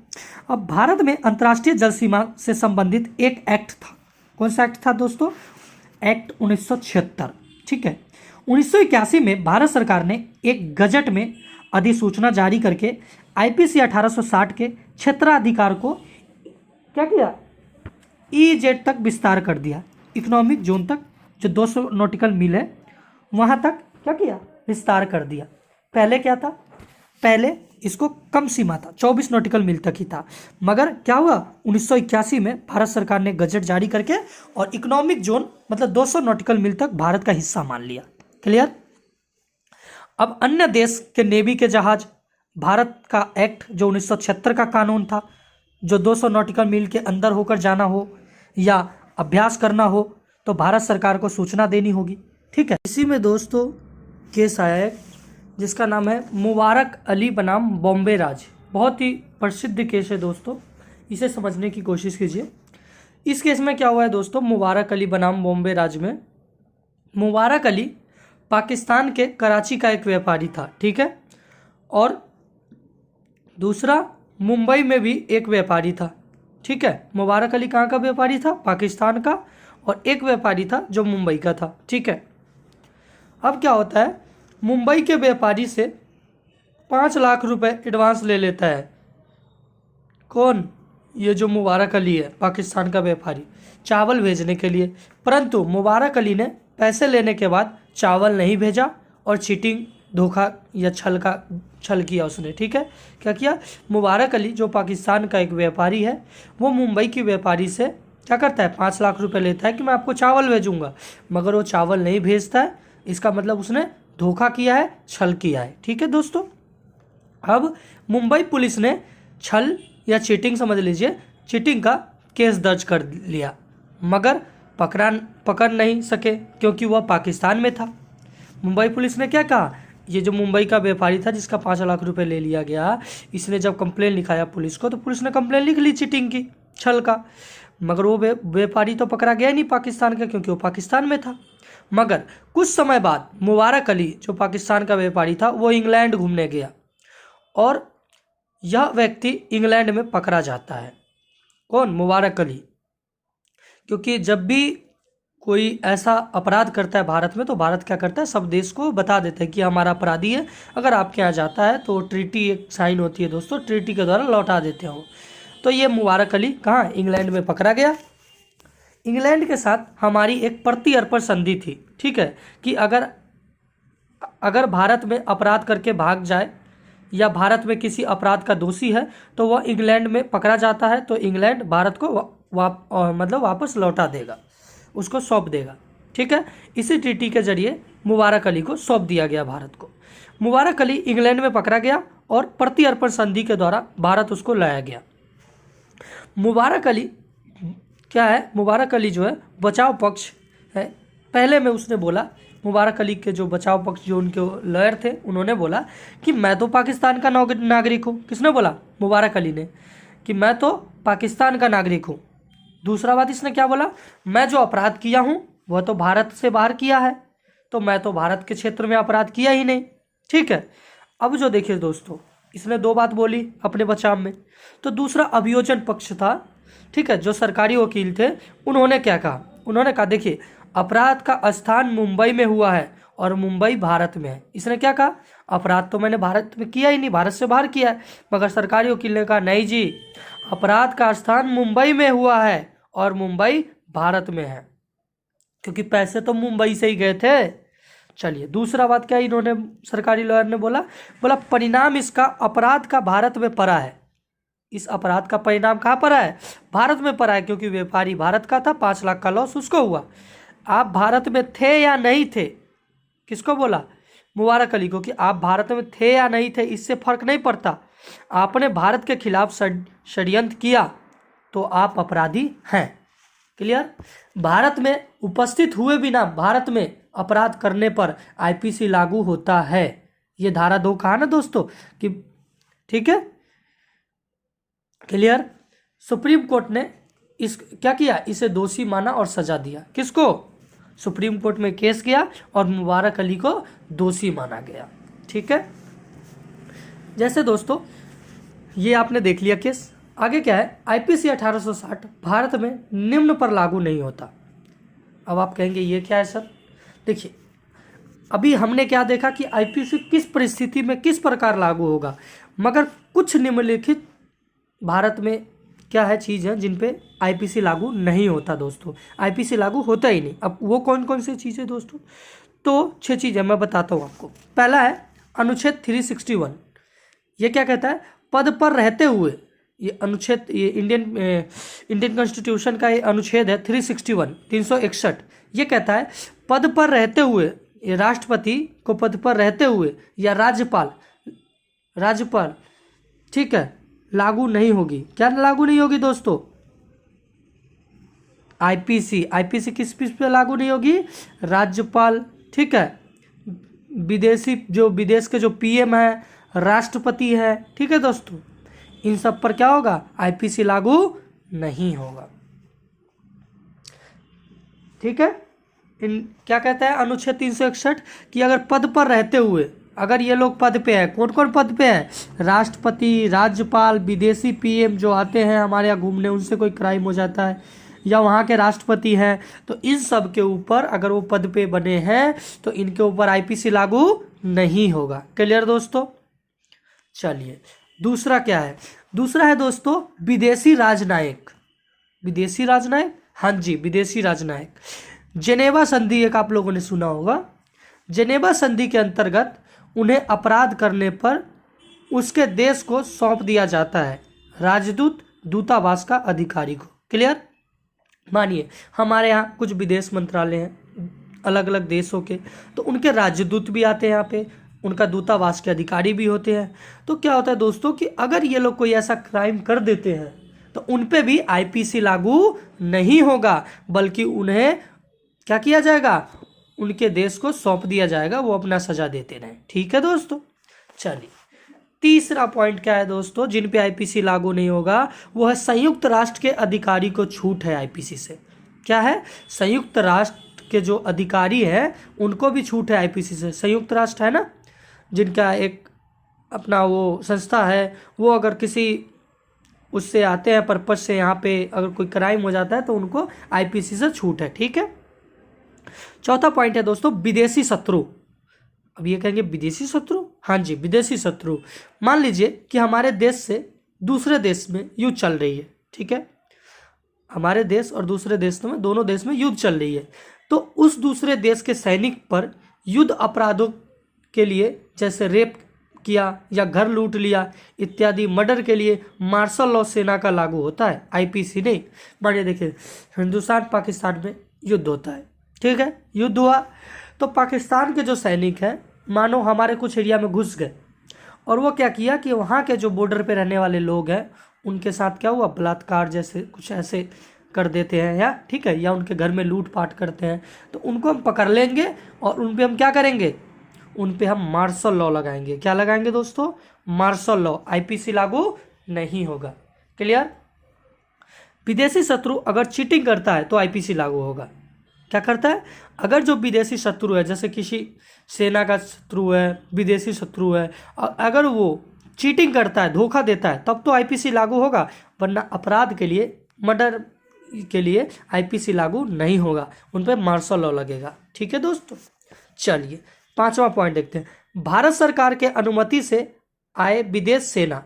अब भारत में अंतर्राष्ट्रीय जल सीमा से संबंधित एक एक्ट था। कौन सा एक्ट था दोस्तों? एक्ट 1976, ठीक है। 1981 में भारत सरकार ने एक गजट में अधिसूचना जारी करके आईपीसी 1860 के क्षेत्राधिकार को क्या किया, EEZ तक विस्तार कर दिया। इकोनॉमिक जोन तक जो 200 नॉटिकल मील है वहाँ तक क्या किया, विस्तार कर दिया। पहले क्या था, पहले इसको कम सीमा था, 24 नॉटिकल मील तक ही था। मगर क्या हुआ, 1981 में भारत सरकार ने गजट जारी करके और इकोनॉमिक जोन मतलब 200 नॉटिकल मील तक भारत का हिस्सा मान लिया। क्लियर? अब अन्य देश के नेवी के जहाज, भारत का एक्ट जो 1976 का कानून था, जो 200 नॉटिकल मील के अंदर होकर जाना हो या अभ्यास करना हो तो भारत सरकार को सूचना देनी होगी, ठीक है। इसी में दोस्तों केस आया है जिसका नाम है मुबारक अली बनाम बॉम्बे राज। बहुत ही प्रसिद्ध केस है दोस्तों, इसे समझने की कोशिश कीजिए। इस केस में क्या हुआ है दोस्तों, मुबारक अली बनाम बॉम्बे राज में मुबारक अली पाकिस्तान के कराची का एक व्यापारी था, ठीक है। और दूसरा मुंबई में भी एक व्यापारी था, ठीक है। मुबारक अली कहाँ का व्यापारी था? पाकिस्तान का। और एक व्यापारी था जो मुंबई का था, ठीक है। अब क्या होता है, मुंबई के व्यापारी से 5 लाख रुपए एडवांस ले लेता है। कौन? ये जो मुबारक अली है, पाकिस्तान का व्यापारी, चावल भेजने के लिए। परंतु मुबारक अली ने पैसे लेने के बाद चावल नहीं भेजा और चीटिंग, धोखा या छल किया उसने, ठीक है। क्या किया, मुबारक अली जो पाकिस्तान का एक व्यापारी है, वो मुंबई के व्यापारी से क्या करता है, 5 लाख रुपए लेता है कि मैं आपको चावल भेजूंगा, मगर वो चावल नहीं भेजता है। इसका मतलब उसने धोखा किया है, छल किया है, ठीक है दोस्तों। अब मुंबई पुलिस ने छल या चीटिंग, समझ लीजिए चीटिंग का केस दर्ज कर लिया, मगर पकड़ नहीं सके क्योंकि वह पाकिस्तान में था। मुंबई पुलिस ने क्या कहा, ये जो मुंबई का व्यापारी था जिसका 5 लाख रुपए ले लिया गया, इसने जब कंप्लेन लिखाया पुलिस को तो पुलिस ने कंप्लेन लिख ली चीटिंग की, छल का। मगर वो व्यापारी तो पकड़ा गया नहीं पाकिस्तान का, क्योंकि वो पाकिस्तान में था। मगर कुछ समय बाद मुबारक अली जो पाकिस्तान का व्यापारी था वो इंग्लैंड घूमने गया और यह व्यक्ति इंग्लैंड में पकड़ा जाता है। कौन? मुबारक अली। क्योंकि जब भी कोई ऐसा अपराध करता है भारत में तो भारत क्या करता है, सब देश को बता देता है कि हमारा अपराधी है, अगर आपके यहाँ जाता है तो ट्रीटी एक साइन होती है दोस्तों, ट्रीटी के द्वारा लौटा देते हैं वो। तो ये मुबारक अली कहाँ, इंग्लैंड में पकड़ा गया। इंग्लैंड के साथ हमारी एक प्रति अर्पण संधि थी, ठीक है, कि अगर भारत में अपराध करके भाग जाए या भारत में किसी अपराध का दोषी है तो वह इंग्लैंड में पकड़ा जाता है, तो इंग्लैंड भारत को मतलब वापस लौटा देगा, उसको सौंप देगा, ठीक है। इसी ट्रीटी के जरिए मुबारक अली को सौंप दिया गया भारत को। मुबारक अली इंग्लैंड में पकड़ा गया और प्रति अर्पण संधि के द्वारा भारत उसको लाया गया। मुबारक अली क्या है, मुबारक अली जो है बचाव पक्ष है। पहले में उसने बोला, मुबारक अली के जो बचाव पक्ष जो उनके लॉयर थे उन्होंने बोला कि मैं तो पाकिस्तान का नागरिक हूँ। किसने बोला? मुबारक अली ने, कि मैं तो पाकिस्तान का नागरिक हूँ। दूसरा बात इसने क्या बोला? मैं जो अपराध किया हूँ वह तो भारत से बाहर किया है, तो मैं तो भारत के क्षेत्र में अपराध किया ही नहीं। ठीक है। अब जो देखिए दोस्तों, इसने दो बात बोली अपने बचाव में। तो दूसरा अभियोजन पक्ष था, ठीक है, जो सरकारी वकील थे, उन्होंने क्या कहा? उन्होंने कहा देखिए अपराध का स्थान मुंबई में हुआ है और मुंबई भारत में है। इसने क्या कहा? अपराध तो मैंने भारत में किया ही नहीं, भारत से बाहर किया है। मगर सरकारी वकील ने कहा नहीं जी, अपराध का स्थान मुंबई में हुआ है और मुंबई भारत में है, क्योंकि पैसे तो मुंबई से ही गए थे। चलिए दूसरा बात क्या इन्होंने सरकारी लॉयर ने बोला? बोला परिणाम इसका अपराध का भारत में पड़ा है। इस अपराध का परिणाम कहाँ पड़ा है? भारत में पड़ा है, क्योंकि व्यापारी भारत का था, 5 लाख का लॉस उसको हुआ। आप भारत में थे या नहीं थे? किसको बोला? मुबारक अली को, कि आप भारत में थे या नहीं थे इससे फर्क नहीं पड़ता। आपने भारत के खिलाफ षड्यंत्र किया तो आप अपराधी हैं। क्लियर? भारत में उपस्थित हुए बिना भारत में अपराध करने पर आईपीसी लागू होता है। ये धारा 2 कहा ना दोस्तों कि, ठीक है, क्लियर? सुप्रीम कोर्ट ने इस क्या किया? इसे दोषी माना और सजा दिया। किसको? सुप्रीम कोर्ट में केस किया और मुबारक अली को दोषी माना गया। ठीक है। जैसे दोस्तों ये आपने देख लिया केस। आगे क्या है? आईपीसी 1860 भारत में निम्न पर लागू नहीं होता। अब आप कहेंगे ये क्या है सर? देखिए अभी हमने क्या देखा कि आईपीसी किस परिस्थिति में किस प्रकार लागू होगा, मगर कुछ निम्नलिखित भारत में क्या है चीज़ है जिन पे आईपीसी लागू नहीं होता दोस्तों। आईपीसी लागू होता ही नहीं। अब वो कौन कौन सी चीज़ें दोस्तों? तो 6 चीज़ें मैं बताता हूँ आपको। पहला है अनुच्छेद 361। ये क्या कहता है? पद पर रहते हुए, ये अनुच्छेद, ये इंडियन कॉन्स्टिट्यूशन का ये अनुच्छेद है 361 ये कहता है पद पर रहते हुए, ये राष्ट्रपति को पद पर रहते हुए या राज्यपाल, ठीक है, लागू नहीं होगी। क्या लागू नहीं होगी दोस्तों? आईपीसी किस पे लागू नहीं होगी? राज्यपाल, ठीक है, विदेश के जो पीएम है, राष्ट्रपति है, ठीक है दोस्तों, इन सब पर क्या होगा? आईपीसी लागू नहीं होगा। ठीक है। क्या कहता है अनुच्छेद 361 कि अगर पद पर रहते हुए, अगर ये लोग पद पे है, कौन कौन पद पे है? राष्ट्रपति, राज्यपाल, विदेशी पीएम जो आते हैं हमारे यहाँ घूमने, उनसे कोई क्राइम हो जाता है, या वहाँ के राष्ट्रपति हैं, तो इन सब के ऊपर अगर वो पद पे बने हैं तो इनके ऊपर आईपीसी लागू नहीं होगा। क्लियर दोस्तों? चलिए दूसरा क्या है? दूसरा है दोस्तों विदेशी राजनयिक। विदेशी राजनयिक, हाँ जी, विदेशी राजनयिक। जेनेवा संधि एक आप लोगों ने सुना होगा। जेनेवा संधि के अंतर्गत उन्हें अपराध करने पर उसके देश को सौंप दिया जाता है राजदूत, दूतावास का अधिकारी को। क्लियर? मानिए हमारे यहाँ कुछ विदेश मंत्रालय हैं अलग अलग देशों के, तो उनके राजदूत भी आते हैं यहाँ पे, उनका दूतावास के अधिकारी भी होते हैं। तो क्या होता है दोस्तों कि अगर ये लोग कोई ऐसा क्राइम कर देते हैं तो उन पे भी आईपीसी लागू नहीं होगा, बल्कि उन्हें क्या किया जाएगा? उनके देश को सौंप दिया जाएगा, वो अपना सजा देते रहें। ठीक है दोस्तों? चलिए तीसरा पॉइंट क्या है दोस्तों जिन पे आईपीसी लागू नहीं होगा? वो है संयुक्त राष्ट्र के अधिकारी को छूट है आईपीसी से। क्या है? संयुक्त राष्ट्र के जो अधिकारी हैं उनको भी छूट है आईपीसी से। संयुक्त राष्ट्र है ना, जिनका एक अपना वो संस्था है, वो अगर किसी उससे आते हैं पर्पज से यहाँ पे अगर कोई क्राइम हो जाता है तो उनको आईपीसी से छूट है। ठीक है। चौथा पॉइंट है दोस्तों विदेशी शत्रु। अब ये कहेंगे विदेशी शत्रु? हाँ जी, विदेशी शत्रु। मान लीजिए कि हमारे देश से दूसरे देश में युद्ध चल रही है, ठीक है, हमारे देश और दूसरे देशों में, दोनों देश में युद्ध चल रही है, तो उस दूसरे देश के सैनिक पर युद्ध अपराधों के लिए, जैसे रेप किया या घर लूट लिया इत्यादि, मर्डर के लिए मार्शल लॉ सेना का लागू होता है, आईपीसी नहीं। मानिए देखिए हिंदुस्तान पाकिस्तान में युद्ध होता है, ठीक है, युद्ध हुआ तो पाकिस्तान के जो सैनिक हैं मानो हमारे कुछ एरिया में घुस गए और वो क्या किया कि वहाँ के जो बॉर्डर पे रहने वाले लोग हैं उनके साथ क्या हुआ, बलात्कार जैसे कुछ ऐसे कर देते हैं या ठीक है, या उनके घर में लूटपाट करते हैं, तो उनको हम पकड़ लेंगे और उन पे हम क्या करेंगे, उन पे हम मार्शल लॉ लगाएंगे। क्या लगाएंगे दोस्तों, मार्शल लॉ, आईपीसी लागू नहीं होगा। क्लियर। विदेशी शत्रु अगर चीटिंग करता है तो आईपीसी लागू होगा। क्या करता है, अगर जो विदेशी शत्रु है, जैसे किसी सेना का शत्रु है, विदेशी शत्रु है, अगर वो चीटिंग करता है, धोखा देता है, तब तो आईपीसी लागू होगा, वरना अपराध के लिए, मर्डर के लिए आईपीसी लागू नहीं होगा, उन पर मार्शल लॉ लगेगा। ठीक है दोस्तों। चलिए 5वां पॉइंट देखते हैं। भारत सरकार के अनुमति से आए विदेश सेना,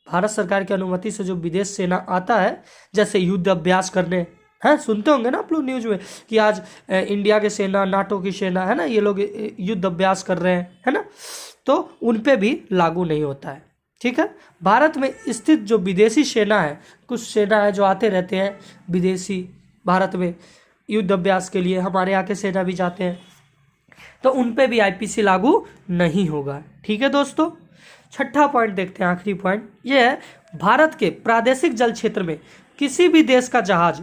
भारत सरकार की अनुमति से जो विदेश सेना आता है, जैसे युद्ध अभ्यास करने, हैं सुनते होंगे ना आप लोग न्यूज में कि आज इंडिया की सेना, नाटो की सेना है ना, ये लोग युद्ध अभ्यास कर रहे हैं, है ना, तो उन पे भी लागू नहीं होता है। ठीक है। भारत में स्थित जो विदेशी सेना है, कुछ सेना है जो आते रहते हैं विदेशी भारत में युद्ध अभ्यास के लिए, हमारे यहाँ के सेना भी जाते हैं, तो उन पे भी आईपीसी लागू नहीं होगा। ठीक है दोस्तों। 6ठा पॉइंट देखते हैं, आखिरी पॉइंट ये है, भारत के प्रादेशिक जल क्षेत्र में किसी भी देश का जहाज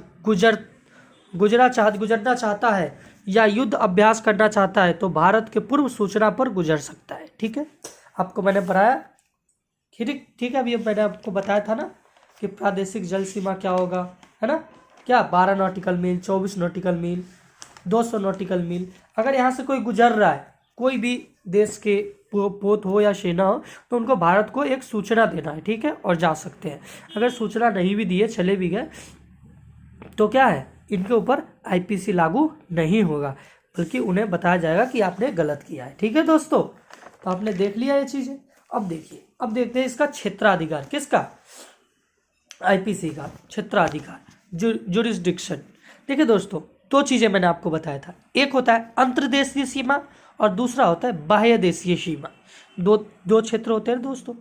गुजरना चाहता है या युद्ध अभ्यास करना चाहता है तो भारत के पूर्व सूचना पर गुजर सकता है। ठीक है, आपको मैंने बताया, ठीक है, अभी मैंने आपको बताया था ना कि प्रादेशिक जल सीमा क्या होगा, है ना, क्या 12 नॉटिकल मील, 24 नॉटिकल मील, 200 नॉटिकल मील। अगर यहाँ से कोई गुजर रहा है, कोई भी देश के पोत हो या सेना हो, तो उनको भारत को एक सूचना देना है। ठीक है, और जा सकते हैं। अगर सूचना नहीं भी दिए, चले भी गए, तो क्या है, इनके ऊपर आईपीसी लागू नहीं होगा, बल्कि उन्हें बताया जाएगा कि आपने गलत किया है। ठीक है दोस्तों, तो आपने देख लिया ये चीज़ें। अब देखिए, अब देखते हैं इसका क्षेत्राधिकार, किसका, आईपीसी का क्षेत्राधिकार, जुरिस्डिक्शन। देखिए दोस्तों, दो चीज़ें मैंने आपको बताया था, एक होता है अंतर्देशीय सीमा और दूसरा होता है बाह्य देशीय सीमा। दो क्षेत्र होते हैं दोस्तों,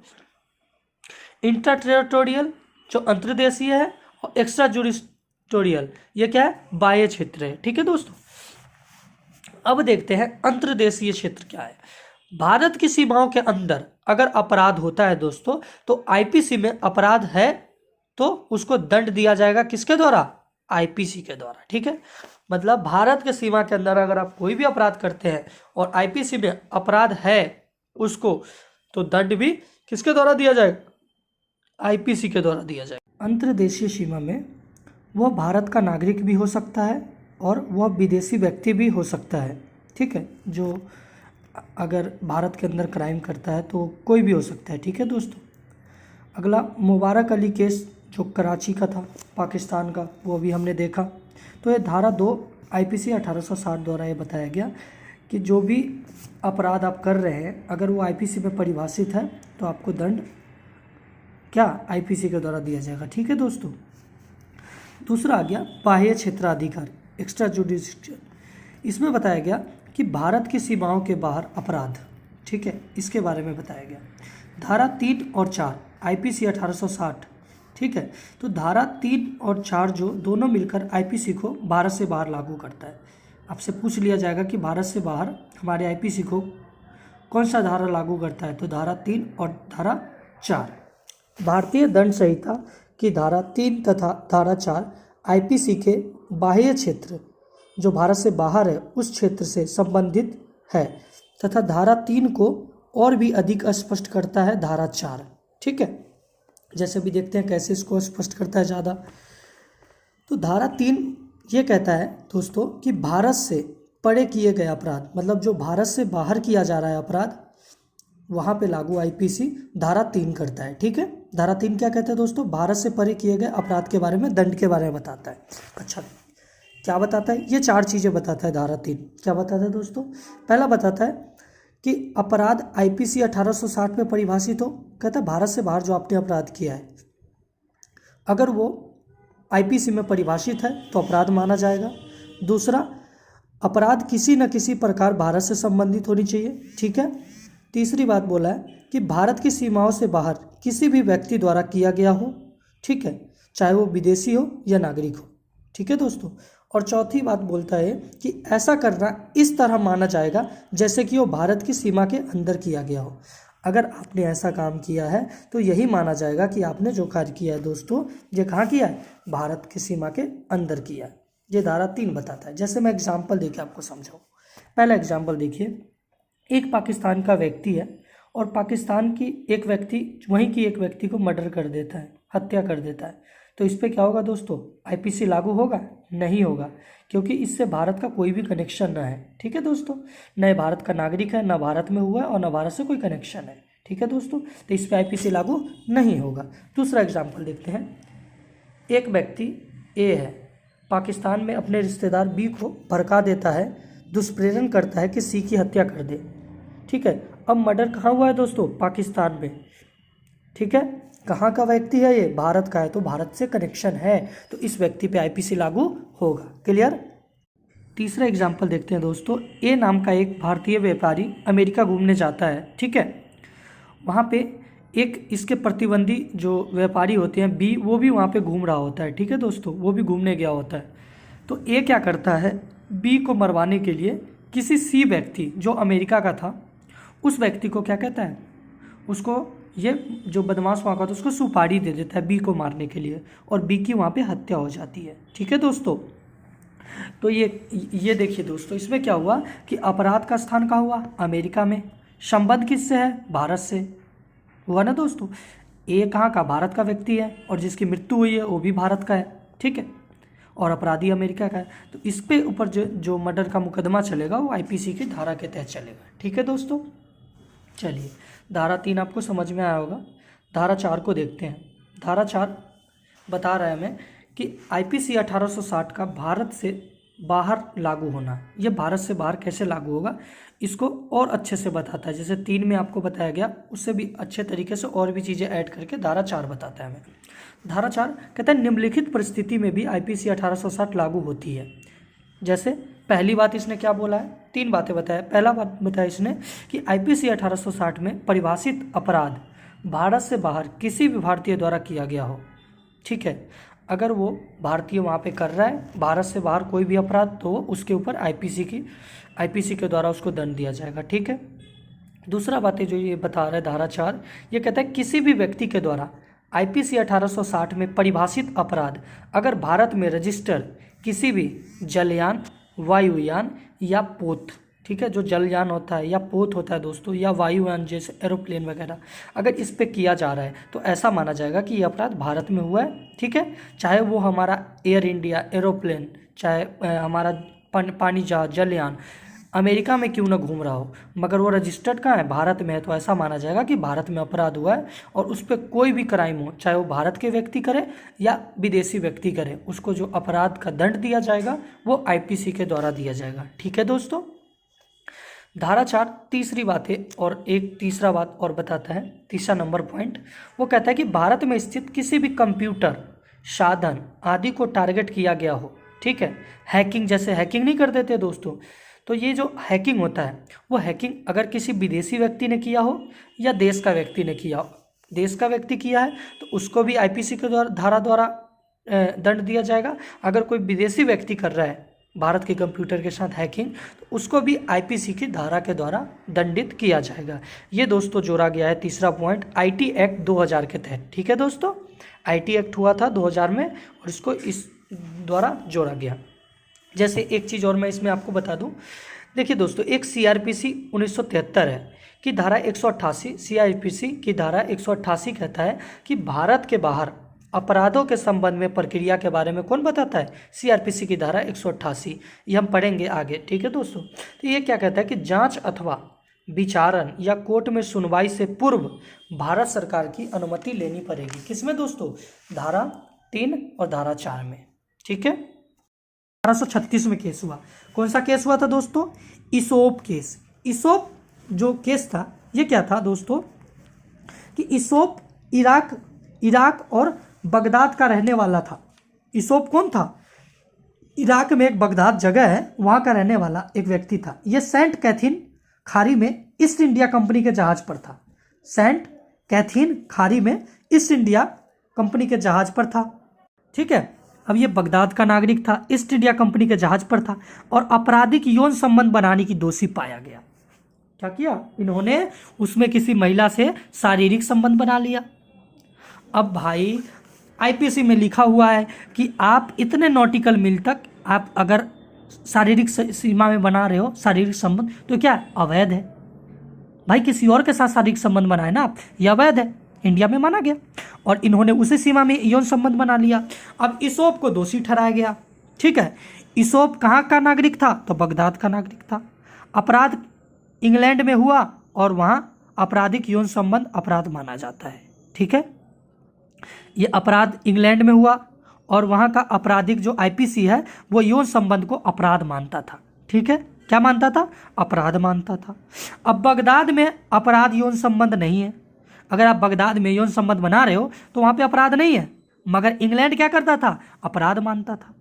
इंटर टेरिटोरियल जो अंतर्देशीय है, और एक्स्ट्रा जुरिस्डिक्शनल ये क्या है, बाह्य क्षेत्र है। ठीक है दोस्तों। अब देखते हैं अंतर्देशीय क्षेत्र क्या है। भारत की सीमाओं के अंदर अगर अपराध होता है दोस्तों, तो आईपीसी में अपराध है तो उसको दंड दिया जाएगा, किसके द्वारा, आईपीसी के द्वारा। ठीक है, मतलब भारत के सीमा के अंदर अगर आप कोई भी अपराध करते हैं और आईपीसी में अपराध है उसको, तो दंड भी किसके द्वारा दिया जाएगा, आईपीसी के द्वारा दिया जाएगा। अंतर्देशीय सीमा में वह भारत का नागरिक भी हो सकता है और वह विदेशी व्यक्ति भी हो सकता है। ठीक है, जो अगर भारत के अंदर क्राइम करता है तो कोई भी हो सकता है। ठीक है दोस्तों। अगला मुबारक अली केस जो कराची का था, पाकिस्तान का, वो भी हमने देखा। तो ये धारा 2 आईपीसी 1860 द्वारा ये बताया गया कि जो भी अपराध आप कर रहे हैं, अगर वो आईपीसी में परिभाषित है तो आपको दंड क्या, आईपीसी के द्वारा दिया जाएगा। ठीक है दोस्तों। दूसरा आ गया बाह्य क्षेत्राधिकार, एक्स्ट्रा जुडिशियल। इसमें बताया गया कि भारत की सीमाओं के बाहर अपराध, ठीक है, इसके बारे में बताया गया। धारा 3 और 4 आईपीसी 1860। ठीक है, तो धारा 3 और 4 जो दोनों मिलकर आईपीसी को भारत से बाहर लागू करता है। आपसे पूछ लिया जाएगा कि भारत से बाहर हमारे आईपीसी को कौन सा धारा लागू करता है, तो धारा 3 और धारा 4। भारतीय दंड संहिता की धारा 3 तथा धारा 4 आईपीसी के बाह्य क्षेत्र जो भारत से बाहर है उस क्षेत्र से संबंधित है, तथा धारा 3 को और भी अधिक स्पष्ट करता है धारा 4। ठीक है, जैसे भी देखते हैं कैसे इसको स्पष्ट करता है ज़्यादा। तो धारा 3 ये कहता है दोस्तों कि भारत से परे किए गए अपराध, मतलब जो भारत से बाहर किया जा रहा है अपराध, वहाँ पे लागू आईपीसी धारा 3 करता है। ठीक है, धारा 3 क्या कहता है दोस्तों, भारत से परे किए गए अपराध के बारे में, दंड के बारे में बताता है। अच्छा, क्या बताता है, ये 4 चीज़ें बताता है धारा 3। क्या बताता है दोस्तों, पहला बताता है कि अपराध आईपीसी 1860 में परिभाषित हो, कहता है भारत से बाहर जो आपने अपराध किया है अगर वो आईपीसी में परिभाषित है तो अपराध माना जाएगा। दूसरा, अपराध किसी न किसी प्रकार भारत से संबंधित होनी चाहिए। ठीक है। तीसरी बात बोला है कि भारत की सीमाओं से बाहर किसी भी व्यक्ति द्वारा किया गया हो, ठीक है, चाहे वो विदेशी हो या नागरिक हो। ठीक है दोस्तों। और चौथी बात बोलता है कि ऐसा करना इस तरह माना जाएगा जैसे कि वो भारत की सीमा के अंदर किया गया हो। अगर आपने ऐसा काम किया है तो यही माना जाएगा कि आपने जो कार्य किया है दोस्तों, ये कहाँ किया है, भारत की सीमा के अंदर किया है। ये धारा 3 बताता है। जैसे मैं एग्जाम्पल देके आपको समझाऊँ। पहला एग्जाम्पल देखिए, एक पाकिस्तान का व्यक्ति है और पाकिस्तान की एक व्यक्ति वहीं की एक व्यक्ति को मर्डर कर देता है, हत्या कर देता है। तो इस पर क्या होगा दोस्तों, आईपीसी लागू होगा? नहीं होगा, क्योंकि इससे भारत का कोई भी कनेक्शन ना है। ठीक है दोस्तों, न ये भारत का नागरिक है, ना भारत में हुआ है और ना भारत से कोई कनेक्शन है। ठीक है दोस्तों, तो इस पर आईपीसी लागू नहीं होगा। दूसरा एग्जाम्पल देखते हैं। एक व्यक्ति ए है, पाकिस्तान में अपने रिश्तेदार बी को भड़का देता है, दुष्प्रेरण करता है कि सी की हत्या कर दे। ठीक है, अब मर्डर कहाँ हुआ है दोस्तों, पाकिस्तान में। ठीक है, कहाँ का व्यक्ति है ये, भारत का है, तो भारत से कनेक्शन है, तो इस व्यक्ति पे आईपीसी लागू होगा। क्लियर। तीसरा एग्जाम्पल देखते हैं दोस्तों। ए नाम का एक भारतीय व्यापारी अमेरिका घूमने जाता है। ठीक है, वहाँ पे एक इसके प्रतिबंधी जो व्यापारी होते हैं बी, वो भी वहाँ पे घूम रहा होता है। ठीक है दोस्तों, वो भी घूमने गया होता है। तो ए क्या करता है, बी को मरवाने के लिए किसी सी व्यक्ति जो अमेरिका का था, उस व्यक्ति को क्या कहता है, उसको ये जो बदमाश वहाँ का था उसको सुपारी दे देता है बी को मारने के लिए, और बी की वहाँ पे हत्या हो जाती है। ठीक है दोस्तों, तो ये देखिए दोस्तों, इसमें क्या हुआ कि अपराध का स्थान कहाँ हुआ, अमेरिका में। संबंध किससे है, भारत से हुआ ना दोस्तों। ए कहाँ का, भारत का व्यक्ति है, और जिसकी मृत्यु हुई है वो भी भारत का है। ठीक है, और अपराधी अमेरिका का है। तो इस पे ऊपर जो मर्डर का मुकदमा चलेगा वो आईपीसी की धारा के तहत चलेगा। ठीक है दोस्तों, चलिए धारा 3 आपको समझ में आया होगा। धारा 4 को देखते हैं। धारा 4 बता रहा है हमें कि आईपीसी 1860 का भारत से बाहर लागू होना। ये भारत से बाहर कैसे लागू होगा इसको और अच्छे से बताता है। जैसे 3 में आपको बताया गया, उससे भी अच्छे तरीके से और भी चीज़ें ऐड करके धारा 4 बताता है हमें। धारा 4 कहता है निम्नलिखित परिस्थिति में भी आईपीसी 1860 लागू होती है। जैसे पहली बात इसने क्या बोला है, 3 बातें बताया। पहला बात बताया इसने कि आईपीसी 1860 में परिभाषित अपराध भारत से बाहर किसी भी भारतीय द्वारा किया गया हो। ठीक है, अगर वो भारतीय वहाँ पे कर रहा है भारत से बाहर कोई भी अपराध, तो उसके ऊपर आईपीसी के द्वारा उसको दंड दिया जाएगा। ठीक है, दूसरा बातें जो ये बता रहा है धारा 4, ये कहता है किसी भी व्यक्ति के द्वारा आईपीसी 1860 में परिभाषित अपराध अगर भारत में रजिस्टर किसी भी जलयान, वायुयान या पोत, ठीक है, जो जलयान होता है या पोत होता है दोस्तों, या वायुयान जैसे एरोप्लेन वगैरह, अगर इस पे किया जा रहा है तो ऐसा माना जाएगा कि ये अपराध भारत में हुआ है। ठीक है, चाहे वो हमारा एयर इंडिया एरोप्लेन, चाहे हमारा पानी जहाज जलयान अमेरिका में क्यों ना घूम रहा हो, मगर वो रजिस्टर्ड कहाँ है, भारत में है, तो ऐसा माना जाएगा कि भारत में अपराध हुआ है और उस पर कोई भी क्राइम हो, चाहे वो भारत के व्यक्ति करे या विदेशी व्यक्ति करे, उसको जो अपराध का दंड दिया जाएगा वो आईपीसी के द्वारा दिया जाएगा। ठीक है दोस्तों, धारा 4 तीसरी बात है, और एक तीसरा बात और बताता है, तीसरा नंबर पॉइंट, वो कहता है कि भारत में स्थित किसी भी कंप्यूटर साधन आदि को टारगेट किया गया हो। ठीक है, हैकिंग, जैसे हैकिंग नहीं कर देते दोस्तों, तो ये जो हैकिंग होता है वो हैकिंग अगर किसी विदेशी व्यक्ति ने किया हो या देश का व्यक्ति ने किया हो, देश का व्यक्ति किया है तो उसको भी आईपीसी के धारा द्वारा दंड दिया जाएगा। अगर कोई विदेशी व्यक्ति कर रहा है भारत के कंप्यूटर के साथ हैकिंग, तो उसको भी आईपीसी की धारा के द्वारा दंडित किया जाएगा। ये दोस्तों जोड़ा गया है तीसरा पॉइंट आईटी एक्ट 2000 के तहत। ठीक है दोस्तों, आईटी एक्ट हुआ था 2000 में और इसको इस द्वारा जोड़ा गया। जैसे एक चीज़ और मैं इसमें आपको बता दूं, देखिए दोस्तों, एक सीआरपीसी 1973 है कि धारा 188, सीआरपीसी की धारा 188 कहता है कि भारत के बाहर अपराधों के संबंध में प्रक्रिया के बारे में कौन बताता है, सीआरपीसी की धारा 188। ये हम पढ़ेंगे आगे। ठीक है दोस्तों, तो ये क्या कहता है कि जांच अथवा विचारण या कोर्ट में सुनवाई से पूर्व भारत सरकार की अनुमति लेनी पड़ेगी। किसमें दोस्तों, धारा 3 और धारा 4 में। ठीक है, 1836 में केस हुआ। कौन सा केस हुआ था दोस्तों, इसोप केस। इसोप जो केस था ये क्या था दोस्तों कि इसोप इराक और बगदाद का रहने वाला था। इसोप कौन था, इराक में एक बगदाद जगह है वहाँ का रहने वाला एक व्यक्ति था। ये सेंट कैथरीन खाड़ी में ईस्ट इंडिया कंपनी के जहाज पर था। सेंट कैथरीन खाड़ी में ईस्ट इंडिया कंपनी के जहाज पर था। ठीक है, अब ये बगदाद का नागरिक था, ईस्ट इंडिया कंपनी के जहाज पर था और आपराधिक यौन संबंध बनाने की दोषी पाया गया। क्या किया इन्होंने, उसमें किसी महिला से शारीरिक संबंध बना लिया। अब भाई आईपीसी में लिखा हुआ है कि आप इतने नॉटिकल मील तक आप अगर शारीरिक सीमा में बना रहे हो शारीरिक संबंध, तो क्या अवैध है भाई। किसी और के साथ शारीरिक संबंध बनाए ना आप, यह अवैध है, इंडिया में माना गया। और इन्होंने उसी सीमा में यौन संबंध बना लिया। अब इसोप को दोषी ठहराया गया। ठीक है, इसोप कहाँ का नागरिक था, तो बगदाद का नागरिक था। अपराध इंग्लैंड में हुआ और वहाँ आपराधिक यौन संबंध अपराध माना जाता है। ठीक है, ये अपराध इंग्लैंड में हुआ और वहाँ का आपराधिक जो आईपीसी है वो यौन संबंध को अपराध मानता था। ठीक है, क्या मानता था, अपराध मानता था। अब बगदाद में अपराध यौन संबंध नहीं है। अगर आप बगदाद में यौन संबंध बना रहे हो तो वहाँ पे अपराध नहीं है, मगर इंग्लैंड क्या करता था, अपराध मानता था।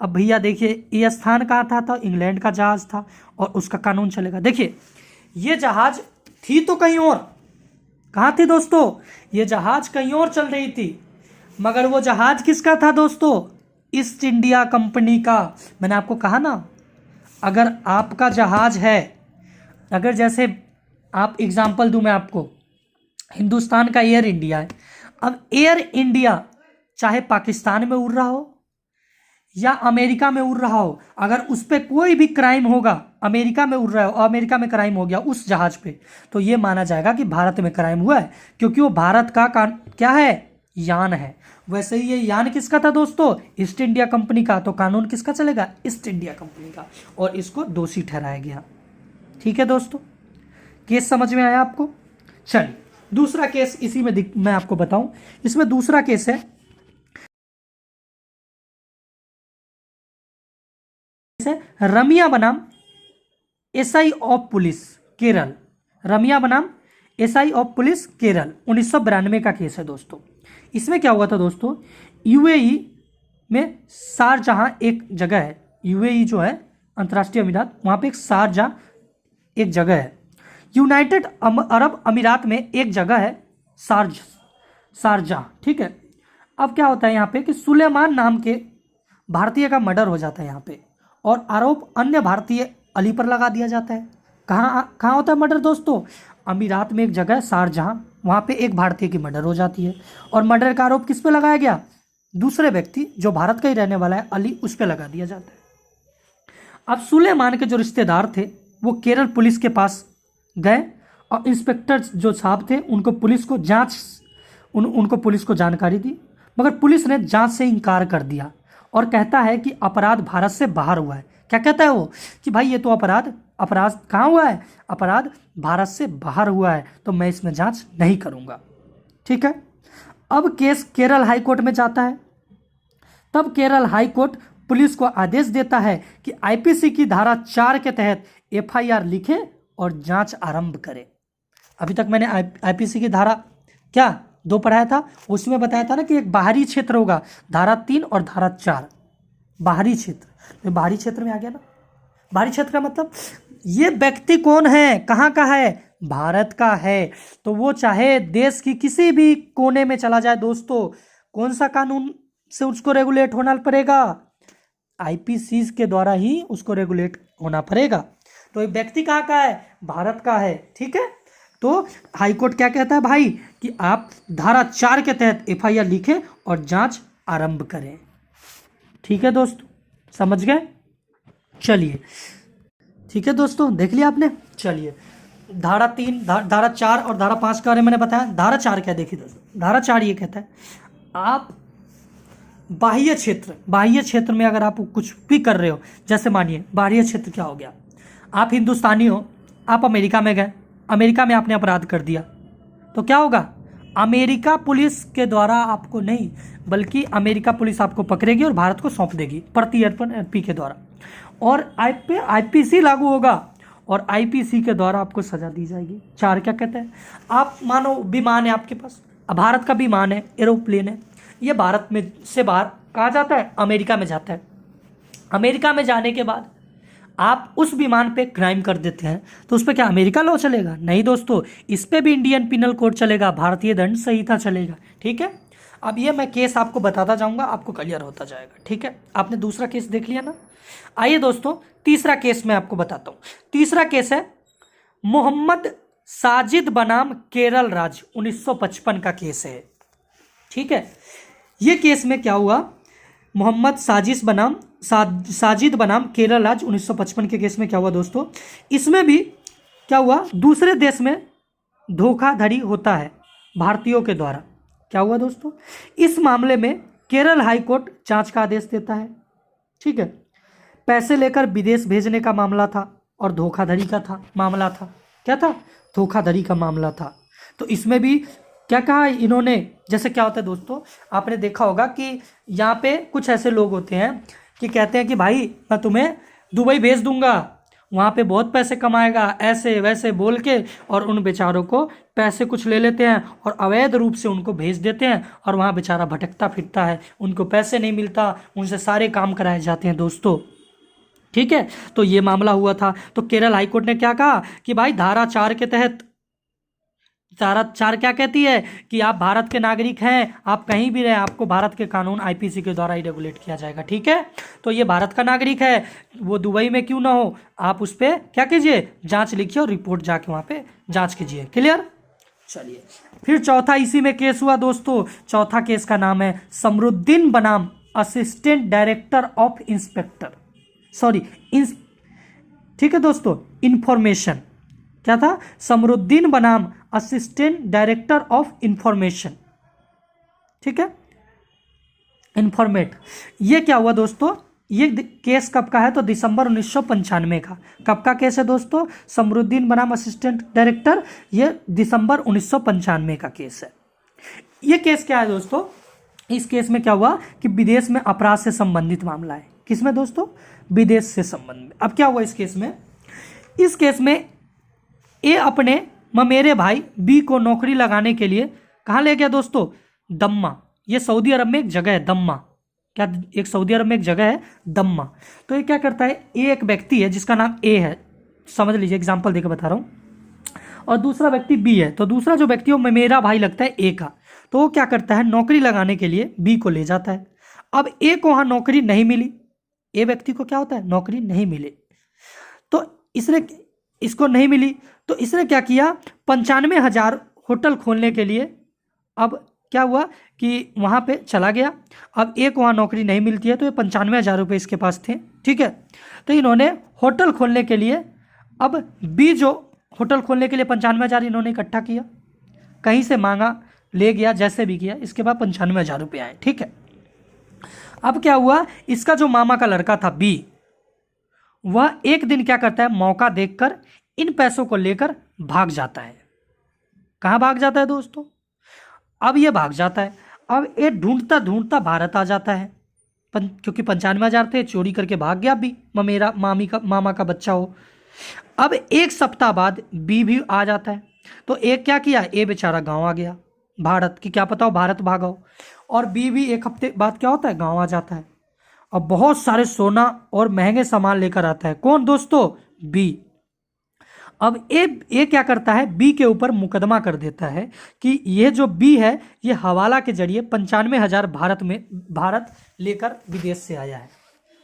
अब भैया देखिए ये स्थान कहाँ था, तो इंग्लैंड का जहाज था और उसका कानून चलेगा। देखिए ये जहाज थी तो कहीं और, कहाँ थी दोस्तों, ये जहाज कहीं और चल रही थी, मगर वो जहाज किसका था दोस्तों, ईस्ट इंडिया कंपनी का। मैंने आपको कहा ना, अगर आपका जहाज है, अगर जैसे आप एग्जाम्पल दूं मैं आपको, हिंदुस्तान का एयर इंडिया है। अब एयर इंडिया चाहे पाकिस्तान में उड़ रहा हो या अमेरिका में उड़ रहा हो, अगर उस पर कोई भी क्राइम होगा, अमेरिका में उड़ रहा हो और अमेरिका में क्राइम हो गया उस जहाज पे, तो ये माना जाएगा कि भारत में क्राइम हुआ है, क्योंकि वो भारत का क्या है, यान है। वैसे ही ये यान किसका था दोस्तों, ईस्ट इंडिया कंपनी का, तो कानून किसका चलेगा, ईस्ट इंडिया कंपनी का, और इसको दोषी ठहराया गया। ठीक है दोस्तों, केस समझ में आया आपको। चलिए दूसरा केस इसी में मैं आपको बताऊं, इसमें दूसरा केस है रमिया बनाम SI of police Kerala. Ramiya बनाम एसआई ऑफ पुलिस केरल 1992 का केस है दोस्तों। इसमें क्या हुआ था दोस्तों, यूएई में शारजाह एक जगह है, यूएई जो है अंतर्राष्ट्रीय अमीरात, वहाँ पे एक शारजाह एक जगह है। यूनाइटेड अरब अमीरात में एक जगह है शारजाह। ठीक है, अब क्या होता है यहाँ पे कि सुलेमान नाम के भारतीय का मर्डर हो जाता है यहाँ पे, और आरोप अन्य भारतीय अली पर लगा दिया जाता है। कहाँ होता है मर्डर दोस्तों, अमीरात में एक जगह है शारजाह, वहाँ पे एक भारतीय की मर्डर हो जाती है, और मर्डर का आरोप किस पे लगाया गया, दूसरे व्यक्ति जो भारत का ही रहने वाला है अली, उस पर लगा दिया जाता है। अब सुलेमान के जो रिश्तेदार थे वो केरल पुलिस के पास गए, और इंस्पेक्टर जो साहब थे उनको पुलिस को जानकारी दी, मगर पुलिस ने जांच से इनकार कर दिया और कहता है कि अपराध भारत से बाहर हुआ है। क्या कहता है वो, कि भाई ये तो अपराध कहाँ हुआ है, अपराध भारत से बाहर हुआ है, तो मैं इसमें जांच नहीं करूँगा। ठीक है, अब केस केरल हाई कोर्ट में जाता है। तब केरल हाई कोर्ट पुलिस को आदेश देता है कि आईपीसी की धारा 4 के तहत एफआईआर लिखे और जांच आरंभ करे। अभी तक मैंने आईपीसी की धारा क्या 2 पढ़ाया था, उसमें बताया था ना कि एक बाहरी क्षेत्र होगा, धारा 3 और धारा 4, बाहरी क्षेत्र। बाहरी क्षेत्र में आ गया ना, बाहरी क्षेत्र का मतलब ये व्यक्ति कौन है, कहाँ का है, भारत का है, तो वो चाहे देश की किसी भी कोने में चला जाए दोस्तों, कौन सा कानून से उसको रेगुलेट होना पड़ेगा, आईपीसी के द्वारा ही उसको रेगुलेट होना पड़ेगा। तो ये व्यक्ति कहाँ का है, भारत का है। ठीक है, तो हाईकोर्ट क्या कहता है भाई, कि आप धारा 4 के तहत एफआईआर लिखें और जांच आरंभ करें। ठीक है दोस्तों, समझ गए। चलिए ठीक है दोस्तों, देख लिया आपने। चलिए धारा 3, धारा 4 और धारा 5 के बारे में मैंने बताया। धारा 4 क्या, देखिए दोस्तों, धारा 4 ये कहता है आप बाह्य क्षेत्र में अगर आप कुछ भी कर रहे हो, जैसे मानिए बाह्य क्षेत्र क्या हो गया, आप हिंदुस्तानी हो, आप अमेरिका में गए, अमेरिका में आपने अपराध कर दिया, तो क्या होगा, अमेरिका पुलिस के द्वारा आपको नहीं, बल्कि अमेरिका पुलिस आपको पकड़ेगी और भारत को सौंप देगी प्रति अर्पण एफपी के द्वारा, और आईपीसी लागू होगा और आईपीसी के द्वारा आपको सजा दी जाएगी। 4 क्या कहते हैं, आप मानो विमान है आपके पास, भारत का विमान है, एरोप्लेन है, ये भारत में से बाहर कहाँ जाता है, अमेरिका में जाता है। अमेरिका में जाने के बाद आप उस विमान पे क्राइम कर देते हैं, तो उस पर क्या अमेरिका लॉ चलेगा, नहीं दोस्तों, इस पे भी इंडियन पिनल कोड चलेगा, भारतीय दंड संहिता चलेगा। ठीक है, अब ये मैं केस आपको बताता जाऊंगा, आपको क्लियर होता जाएगा। ठीक है, आपने दूसरा केस देख लिया ना। आइए दोस्तों तीसरा केस मैं आपको बताता हूँ। तीसरा केस है मोहम्मद साजिद बनाम केरल राज्य 1955 का केस है। ठीक है, ये केस में क्या हुआ, मोहम्मद साजिद बनाम केरल राज्य 1955 के केस में क्या हुआ दोस्तों, इसमें भी क्या हुआ, दूसरे देश में धोखाधड़ी होता है भारतीयों के द्वारा। क्या हुआ दोस्तों, इस मामले में केरल हाई कोर्ट जांच का आदेश देता है। ठीक है, पैसे लेकर विदेश भेजने का मामला था और धोखाधड़ी का मामला था। क्या था, धोखाधड़ी का मामला था। तो इसमें भी क्या कहा इन्होंने, जैसे क्या होता है दोस्तों, आपने देखा होगा कि यहाँ पे कुछ ऐसे लोग होते हैं कि कहते हैं कि भाई मैं तुम्हें दुबई भेज दूंगा, वहाँ पे बहुत पैसे कमाएगा, ऐसे वैसे बोल के, और उन बेचारों को पैसे कुछ ले लेते हैं और अवैध रूप से उनको भेज देते हैं, और वहाँ बेचारा भटकता फिरता है, उनको पैसे नहीं मिलता, उनसे सारे काम कराए जाते हैं दोस्तों। ठीक है, तो ये मामला हुआ था। तो केरल हाईकोर्ट ने क्या कहा कि भाई धारा 4 के तहत, धारा 4 क्या कहती है कि आप भारत के नागरिक हैं, आप कहीं भी रहे, आपको भारत के कानून आईपीसी के द्वारा ही रेगुलेट किया जाएगा। ठीक है, तो ये भारत का नागरिक है, वो दुबई में क्यों ना हो, आप उस पर क्या कीजिए, जांच लिखिए और रिपोर्ट जाके वहाँ पे जांच कीजिए। क्लियर, चलिए फिर चौथा इसी में केस हुआ दोस्तों। चौथा केस का नाम है समरुद्दीन बनाम असिस्टेंट डायरेक्टर ऑफ इंस्पेक्टर, ठीक है दोस्तों, इंफॉर्मेशन। क्या था, समरुद्दीन बनाम असिस्टेंट डायरेक्टर ऑफ इंफॉर्मेशन। ठीक है, इंफॉर्मेट। ये क्या हुआ दोस्तों, ये केस कब का है, तो दिसंबर 1995 का। कब का केस है दोस्तों, समरुद्दीन बनाम असिस्टेंट डायरेक्टर, ये दिसंबर 1995 का केस है। ये केस क्या है दोस्तों, इस केस में क्या हुआ कि विदेश में अपराध से संबंधित मामला है। किसमें दोस्तों, विदेश से संबंधित। अब क्या हुआ इस केस में, इस केस में ए अपने ममेरे भाई बी को नौकरी लगाने के लिए कहाँ ले गया दोस्तों, दम्मा। ये सऊदी अरब में एक जगह है दम्मा। क्या, एक सऊदी अरब में एक जगह है दम्मा। तो ये क्या करता है, ए एक व्यक्ति है जिसका नाम ए है, समझ लीजिए एग्जांपल देकर बता रहा हूँ, और दूसरा व्यक्ति बी है। तो दूसरा जो व्यक्ति वो मेरा भाई लगता है ए का, तो वो क्या करता है, नौकरी लगाने के लिए बी को ले जाता है। अब ए को वहाँ नौकरी नहीं मिली, ए व्यक्ति को क्या होता है, नौकरी नहीं मिली, तो इसको नहीं मिली, तो इसने क्या किया, 95,000 होटल खोलने के लिए, अब क्या हुआ कि वहाँ पे चला गया। अब एक वहाँ नौकरी नहीं मिलती है, तो ये 95,000 रुपये इसके पास थे। ठीक है, तो इन्होंने होटल खोलने के लिए, अब बी जो होटल खोलने के लिए 95,000 इन्होंने इकट्ठा किया, कहीं से मांगा, ले गया, जैसे भी किया, इसके बाद 95,000 रुपये आए। ठीक है, अब क्या हुआ, इसका जो मामा का लड़का था बी, वह एक दिन क्या करता है, मौका देखकर इन पैसों को लेकर भाग जाता है। कहाँ भाग जाता है दोस्तों, अब ये भाग जाता है। अब ये ढूंढता ढूंढता भारत आ जाता है, क्योंकि 95,000 थे, चोरी करके भाग गया बी, मेरा मामा का बच्चा हो। अब एक सप्ताह बाद बी भी आ जाता है, तो एक क्या किया, ए बेचारा गांव आ गया भारत की, क्या पता हो भारत भागा हो, और बी भी एक हफ्ते बाद क्या होता है, गांव आ जाता है। अब बहुत सारे सोना और महंगे सामान लेकर आता है। कौन दोस्तों, बी। अब ए क्या करता है, बी के ऊपर मुकदमा कर देता है कि ये जो बी है, ये हवाला के जरिए 95,000 भारत लेकर विदेश से आया है।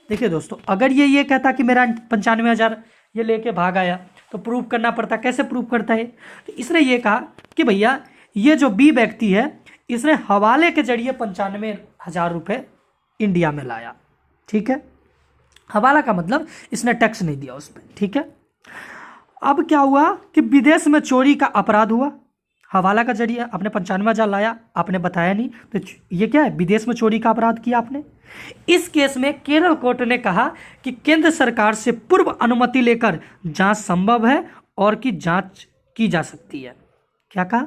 देखिए दोस्तों, अगर ये कहता कि मेरा 95,000 ये लेके भाग आया, तो प्रूव करना पड़ता। कैसे प्रूव करता है, तो इसने ये कहा कि भैया ये जो बी व्यक्ति है, इसने हवाले के जरिए 95,000 रुपये इंडिया में लाया। ठीक है, हवाला का मतलब इसने टैक्स नहीं दिया उस पर। ठीक है, अब क्या हुआ कि विदेश में चोरी का अपराध हुआ, हवाला का जरिए आपने 95,000 लाया, आपने बताया नहीं, तो ये क्या है, विदेश में चोरी का अपराध किया आपने। इस केस में केरल कोर्ट ने कहा कि केंद्र सरकार से पूर्व अनुमति लेकर जांच संभव है और कि जांच की जा सकती है। क्या कहा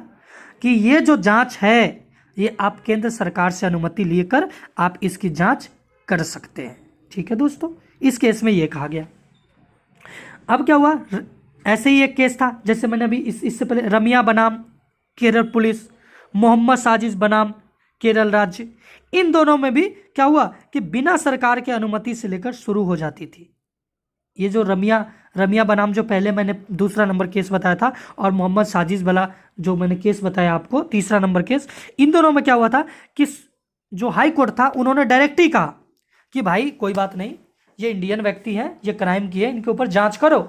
कि ये जो जांच है, ये आप केंद्र सरकार से अनुमति लेकर आप इसकी जांच कर सकते हैं। ठीक है दोस्तों, इस केस में ये कहा गया। अब क्या हुआ, ऐसे ही एक केस था, जैसे मैंने अभी इससे पहले रमिया बनाम केरल पुलिस, मोहम्मद साजिद बनाम केरल राज्य, इन दोनों में भी क्या हुआ कि बिना सरकार के अनुमति से लेकर शुरू हो जाती थी। ये जो रमिया बनाम जो पहले मैंने दूसरा नंबर केस बताया था, और मोहम्मद साजिद वाला जो मैंने केस बताया आपको तीसरा नंबर केस, इन दोनों में क्या हुआ था कि जो हाई कोर्ट था उन्होंने डायरेक्ट ही कहा कि भाई कोई बात नहीं, ये इंडियन व्यक्ति हैं, ये क्राइम किए, इनके ऊपर जांच करो,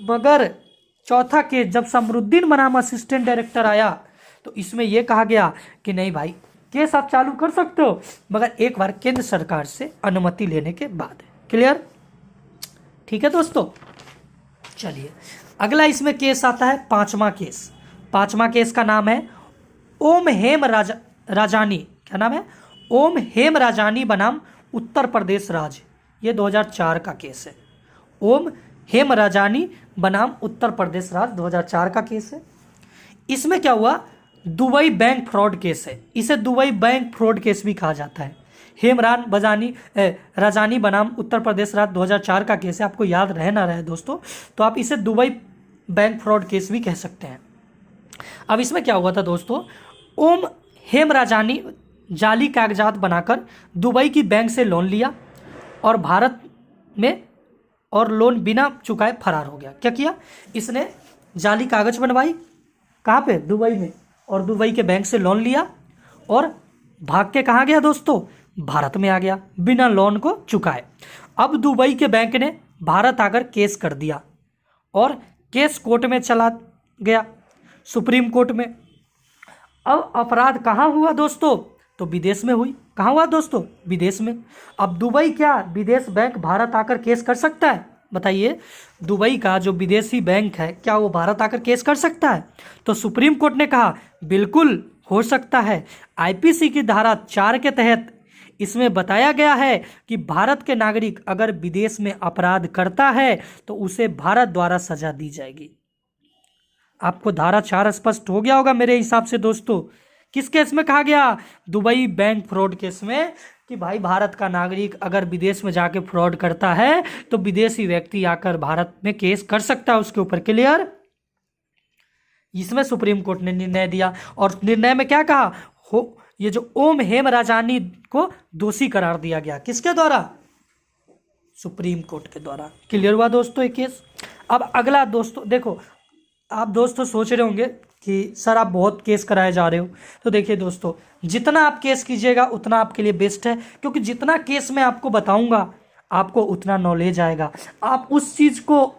मगर चौथा केस जब समरुद्दीन बनाम असिस्टेंट डायरेक्टर आया तो इसमें यह कहा गया कि नहीं भाई केस आप चालू कर सकते हो, मगर एक बार केंद्र सरकार से अनुमति लेने के बाद। क्लियर? ठीक है दोस्तों, चलिए अगला इसमें केस आता है पांचवा केस। पांचवा केस का नाम है ओम हेम राजानी। क्या नाम है? ओम हेम राजानी बनाम उत्तर प्रदेश राज्य। ये 2004 का केस है। ओम हेम राजानी बनाम उत्तर प्रदेश राज्य 2004 का केस है। इसमें क्या हुआ? दुबई बैंक फ्रॉड केस है। इसे दुबई बैंक फ्रॉड केस भी कहा जाता है। हेमरान राजानी बनाम उत्तर प्रदेश राज्य 2004 का केस है। आपको याद रहे ना रहे दोस्तों, तो आप इसे दुबई बैंक फ्रॉड केस भी कह सकते हैं। अब इसमें क्या हुआ था दोस्तों? ओम हेम राजानी जाली कागजात बनाकर दुबई की बैंक से लोन लिया और भारत में और लोन बिना चुकाए फरार हो गया। क्या किया इसने? जाली कागज बनवाई, कहाँ पे? दुबई में, और दुबई के बैंक से लोन लिया और भाग के कहाँ गया दोस्तों? भारत में आ गया बिना लोन को चुकाए। अब दुबई के बैंक ने भारत आकर केस कर दिया और केस कोर्ट में चला गया, सुप्रीम कोर्ट में। अब अपराध कहाँ हुआ दोस्तों? तो विदेश में हुई। कहाँ हुआ दोस्तों? विदेश में। अब दुबई क्या विदेश बैंक भारत आकर केस कर सकता है? बताइए, दुबई का जो विदेशी बैंक है क्या वो भारत आकर केस कर सकता है? तो सुप्रीम कोर्ट ने कहा बिल्कुल हो सकता है। आईपीसी की धारा 4 के तहत इसमें बताया गया है कि भारत के नागरिक अगर विदेश में अपराध करता है तो उसे भारत द्वारा सजा दी जाएगी। आपको धारा 4 स्पष्ट हो गया होगा मेरे हिसाब से दोस्तों। किस केस में कहा गया? दुबई बैंक फ्रॉड केस में, कि भाई भारत का नागरिक अगर विदेश में जाके फ्रॉड करता है तो विदेशी व्यक्ति आकर भारत में केस कर सकता है उसके ऊपर। क्लियर? इसमें सुप्रीम कोर्ट ने निर्णय दिया और निर्णय में क्या कहा? ये जो ओम हेम राजानी को दोषी करार दिया गया। किसके द्वारा? सुप्रीम कोर्ट के द्वारा। क्लियर हुआ दोस्तों ये केस? अब अगला दोस्तों देखो, आप दोस्तों सोच रहे होंगे कि सर आप बहुत केस कराए जा रहे हो। तो देखिए दोस्तों, जितना आप केस कीजिएगा उतना आपके लिए बेस्ट है, क्योंकि जितना केस मैं आपको बताऊंगा आपको उतना नॉलेज आएगा, आप उस चीज़ को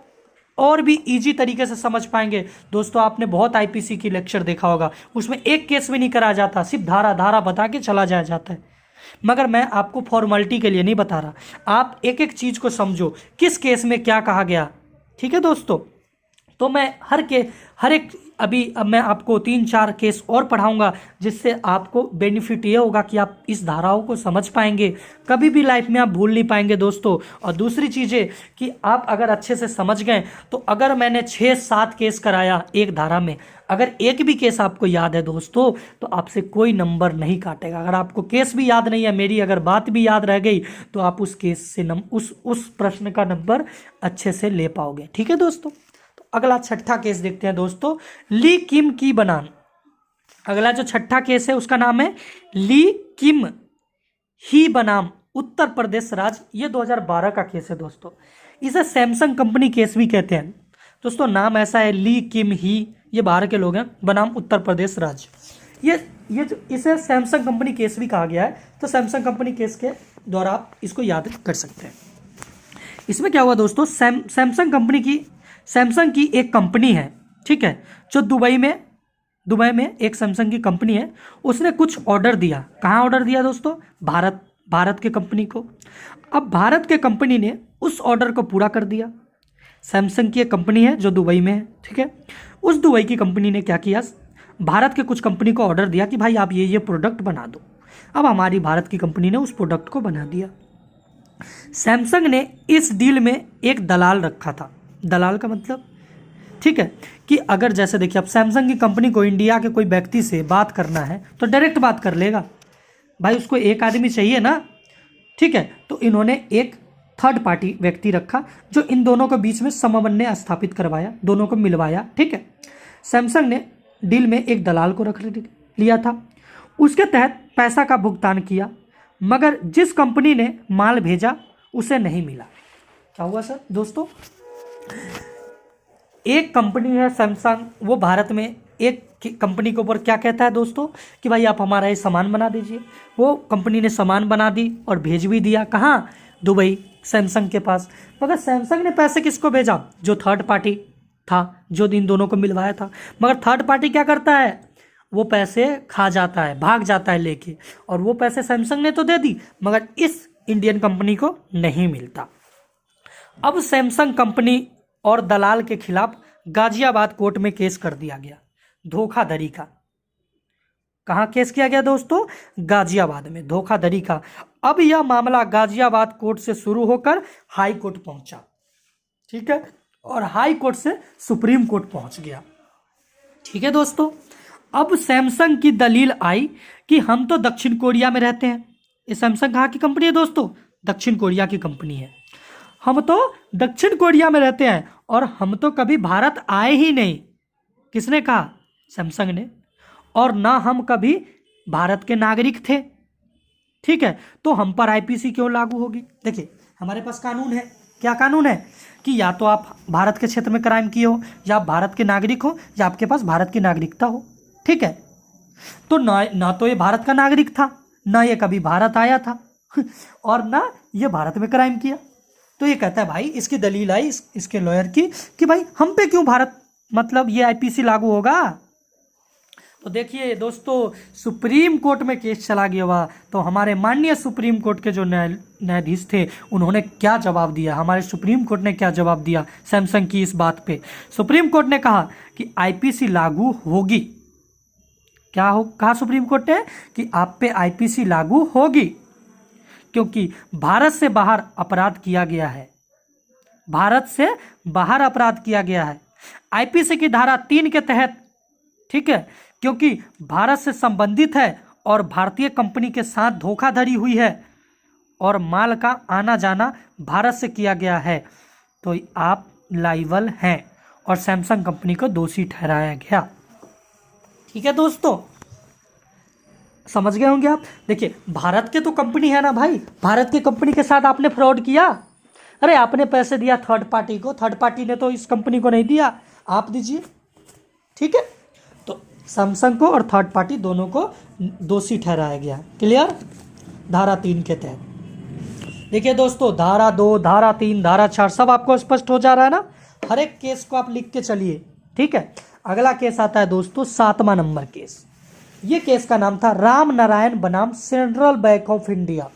और भी इजी तरीके से समझ पाएंगे। दोस्तों आपने बहुत आईपीसी की लेक्चर देखा होगा, उसमें एक केस भी नहीं कराया जाता, सिर्फ धारा धारा बता के चला जाया जाता है। मगर मैं आपको फॉर्मेलिटी के लिए नहीं बता रहा, आप एक एक चीज़ को समझो किस केस में क्या कहा गया। ठीक है दोस्तों? तो मैं हर एक अब मैं आपको 3-4 केस और पढ़ाऊंगा, जिससे आपको बेनिफिट ये होगा कि आप इस धाराओं को समझ पाएंगे, कभी भी लाइफ में आप भूल नहीं पाएंगे दोस्तों। और दूसरी चीज़ है कि आप अगर अच्छे से समझ गए तो अगर मैंने 6-7 केस कराया एक धारा में, अगर एक भी केस आपको याद है दोस्तों तो आपसे कोई नंबर नहीं काटेगा। अगर आपको केस भी याद नहीं है, मेरी अगर बात भी याद रह गई, तो आप उस केस से उस प्रश्न का नंबर अच्छे से ले पाओगे। ठीक है दोस्तों? अगला छठा केस देखते हैं दोस्तों, ली किम की बनाम। अगला जो छठा केस है उसका नाम है ली किम ही बनाम उत्तर प्रदेश राज्य। ये 2012 का केस है दोस्तों। इसे सैमसंग कंपनी केस भी कहते हैं दोस्तों। नाम ऐसा है ली किम ही, ये बाहर के लोग हैं, बनाम उत्तर प्रदेश राज्य। ये जो इसे सैमसंग कंपनी केस भी कहा गया है, तो सैमसंग कंपनी केस के द्वारा आप इसको याद कर सकते हैं। इसमें क्या हुआ दोस्तों, सैमसंग की एक कंपनी है, ठीक है, जो दुबई में एक सैमसंग की कंपनी है, उसने कुछ ऑर्डर दिया। कहाँ ऑर्डर दिया दोस्तों? भारत के कंपनी को। अब भारत के कंपनी ने उस ऑर्डर को पूरा कर दिया। सैमसंग की एक कंपनी है जो दुबई में है, ठीक है। उस दुबई की कंपनी ने क्या किया, भारत के कुछ कंपनी को ऑर्डर दिया कि भाई आप ये प्रोडक्ट बना दो। अब हमारी भारत की कंपनी ने उस प्रोडक्ट को बना दिया। सैमसंग ने इस डील में एक दलाल रखा था। दलाल का मतलब, ठीक है, कि अगर जैसे देखिए अब सैमसंग की कंपनी को इंडिया के कोई व्यक्ति से बात करना है तो डायरेक्ट बात कर लेगा भाई, उसको एक आदमी चाहिए ना, ठीक है। तो इन्होंने एक थर्ड पार्टी व्यक्ति रखा जो इन दोनों के बीच में समन्वय स्थापित करवाया, दोनों को मिलवाया, ठीक है। सैमसंग ने डील में एक दलाल को रख लिया था, उसके तहत पैसा का भुगतान किया, मगर जिस कंपनी ने माल भेजा उसे नहीं मिला। क्या हुआ सर दोस्तों, एक कंपनी है सैमसंग, वो भारत में एक कंपनी के ऊपर क्या कहता है दोस्तों कि भाई आप हमारा ये सामान बना दीजिए। वो कंपनी ने सामान बना दी और भेज भी दिया, कहाँ, दुबई, सैमसंग के पास। मगर सैमसंग ने पैसे किसको भेजा, जो थर्ड था जो इन दोनों को मिलवाया था, मगर थर्ड पार्टी क्या करता है, वो पैसे खा जाता है, भाग जाता है लेके, और वो पैसे सैमसंग ने तो दे दी मगर इस इंडियन कंपनी को नहीं मिलता। अब सैमसंग कंपनी और दलाल के खिलाफ गाजियाबाद कोर्ट में केस कर दिया गया, धोखाधड़ी का। कहाँ केस किया गया दोस्तों, गाजियाबाद में, धोखाधड़ी का। अब यह मामला गाजियाबाद कोर्ट से शुरू होकर हाई कोर्ट पहुंचा, ठीक है, और हाई कोर्ट से सुप्रीम कोर्ट पहुंच गया, ठीक है दोस्तों। अब सैमसंग की दलील आई कि हम तो दक्षिण कोरिया में रहते हैं। ये सैमसंग कहाँ की कंपनी है दोस्तों, दक्षिण कोरिया की कंपनी है। हम तो दक्षिण कोरिया में रहते हैं और हम तो कभी भारत आए ही नहीं। किसने कहा, सैमसंग ने। और ना हम कभी भारत के नागरिक थे, ठीक है, तो हम पर आईपीसी क्यों लागू होगी। देखिए हमारे पास कानून है, क्या कानून है कि या तो आप भारत के क्षेत्र में क्राइम किए हो, या आप भारत के नागरिक हो, या आपके पास भारत की नागरिकता हो, ठीक है। तो ना तो ये भारत का नागरिक था, ना ये कभी भारत आया था और ना ये भारत में क्राइम किया। तो ये कहता है भाई, इसकी दलील आई इसके लॉयर की कि भाई हम पे क्यों भारत मतलब ये आईपीसी लागू होगा। तो देखिए दोस्तों, सुप्रीम कोर्ट में केस चला गया हुआ, तो हमारे माननीय सुप्रीम कोर्ट के जो न्यायाधीश थे उन्होंने क्या जवाब दिया, हमारे सुप्रीम कोर्ट ने क्या जवाब दिया सैमसंग की इस बात पे। सुप्रीम कोर्ट ने कहा कि आईपीसी लागू होगी। क्या हो कहा सुप्रीम कोर्ट ने कि आप पे आईपीसी लागू होगी, क्योंकि भारत से बाहर अपराध किया गया है, भारत से बाहर अपराध किया गया है आईपीसी की धारा 3 के तहत, ठीक है, क्योंकि भारत से संबंधित है और भारतीय कंपनी के साथ धोखाधड़ी हुई है और माल का आना जाना भारत से किया गया है, तो आप लायबल हैं और सैमसंग कंपनी को दोषी ठहराया गया, ठीक है दोस्तों, समझ गए होंगे आप। देखिए भारत के तो कंपनी है ना भाई, भारत की कंपनी के साथ आपने फ्रॉड किया, अरे आपने पैसे दिया थर्ड पार्टी को, थर्ड पार्टी ने तो इस कंपनी को नहीं दिया, आप दीजिए, ठीक है। तो सैमसंग को और थर्ड पार्टी दोनों को दोषी ठहराया गया, क्लियर, धारा 3 के तहत। देखिए दोस्तों, धारा 2, धारा 3, धारा 4 सब आपको स्पष्ट हो जा रहा है ना। हर एक केस को आप लिख के चलिए, ठीक है। अगला केस आता है दोस्तों 7वां नंबर केस। ये केस का नाम था राम नारायण बनाम सेंट्रल बैंक ऑफ इंडिया।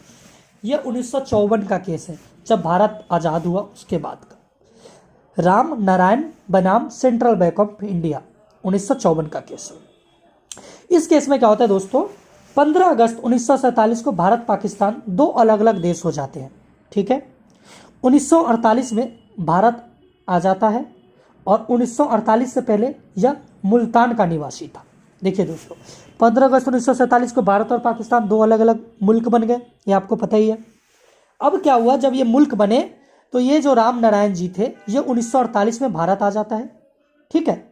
ये 1954 का केस है, जब भारत आज़ाद हुआ उसके बाद का। राम नारायण बनाम सेंट्रल बैंक ऑफ इंडिया 1954 का केस है। इस केस में क्या होता है दोस्तों, 15 अगस्त 1947 को भारत पाकिस्तान दो अलग अलग देश हो जाते हैं, ठीक है। 1948 में भारत आ जाता है और 1948 से पहले यह मुल्तान का निवासी था। देखिए दोस्तों, 15 अगस्त 1947 को भारत और पाकिस्तान दो अलग अलग मुल्क बन गए, ये आपको पता ही है। अब क्या हुआ, जब ये मुल्क बने तो ये जो राम नारायण जी थे ये 1948 में भारत आ जाता है, ठीक है।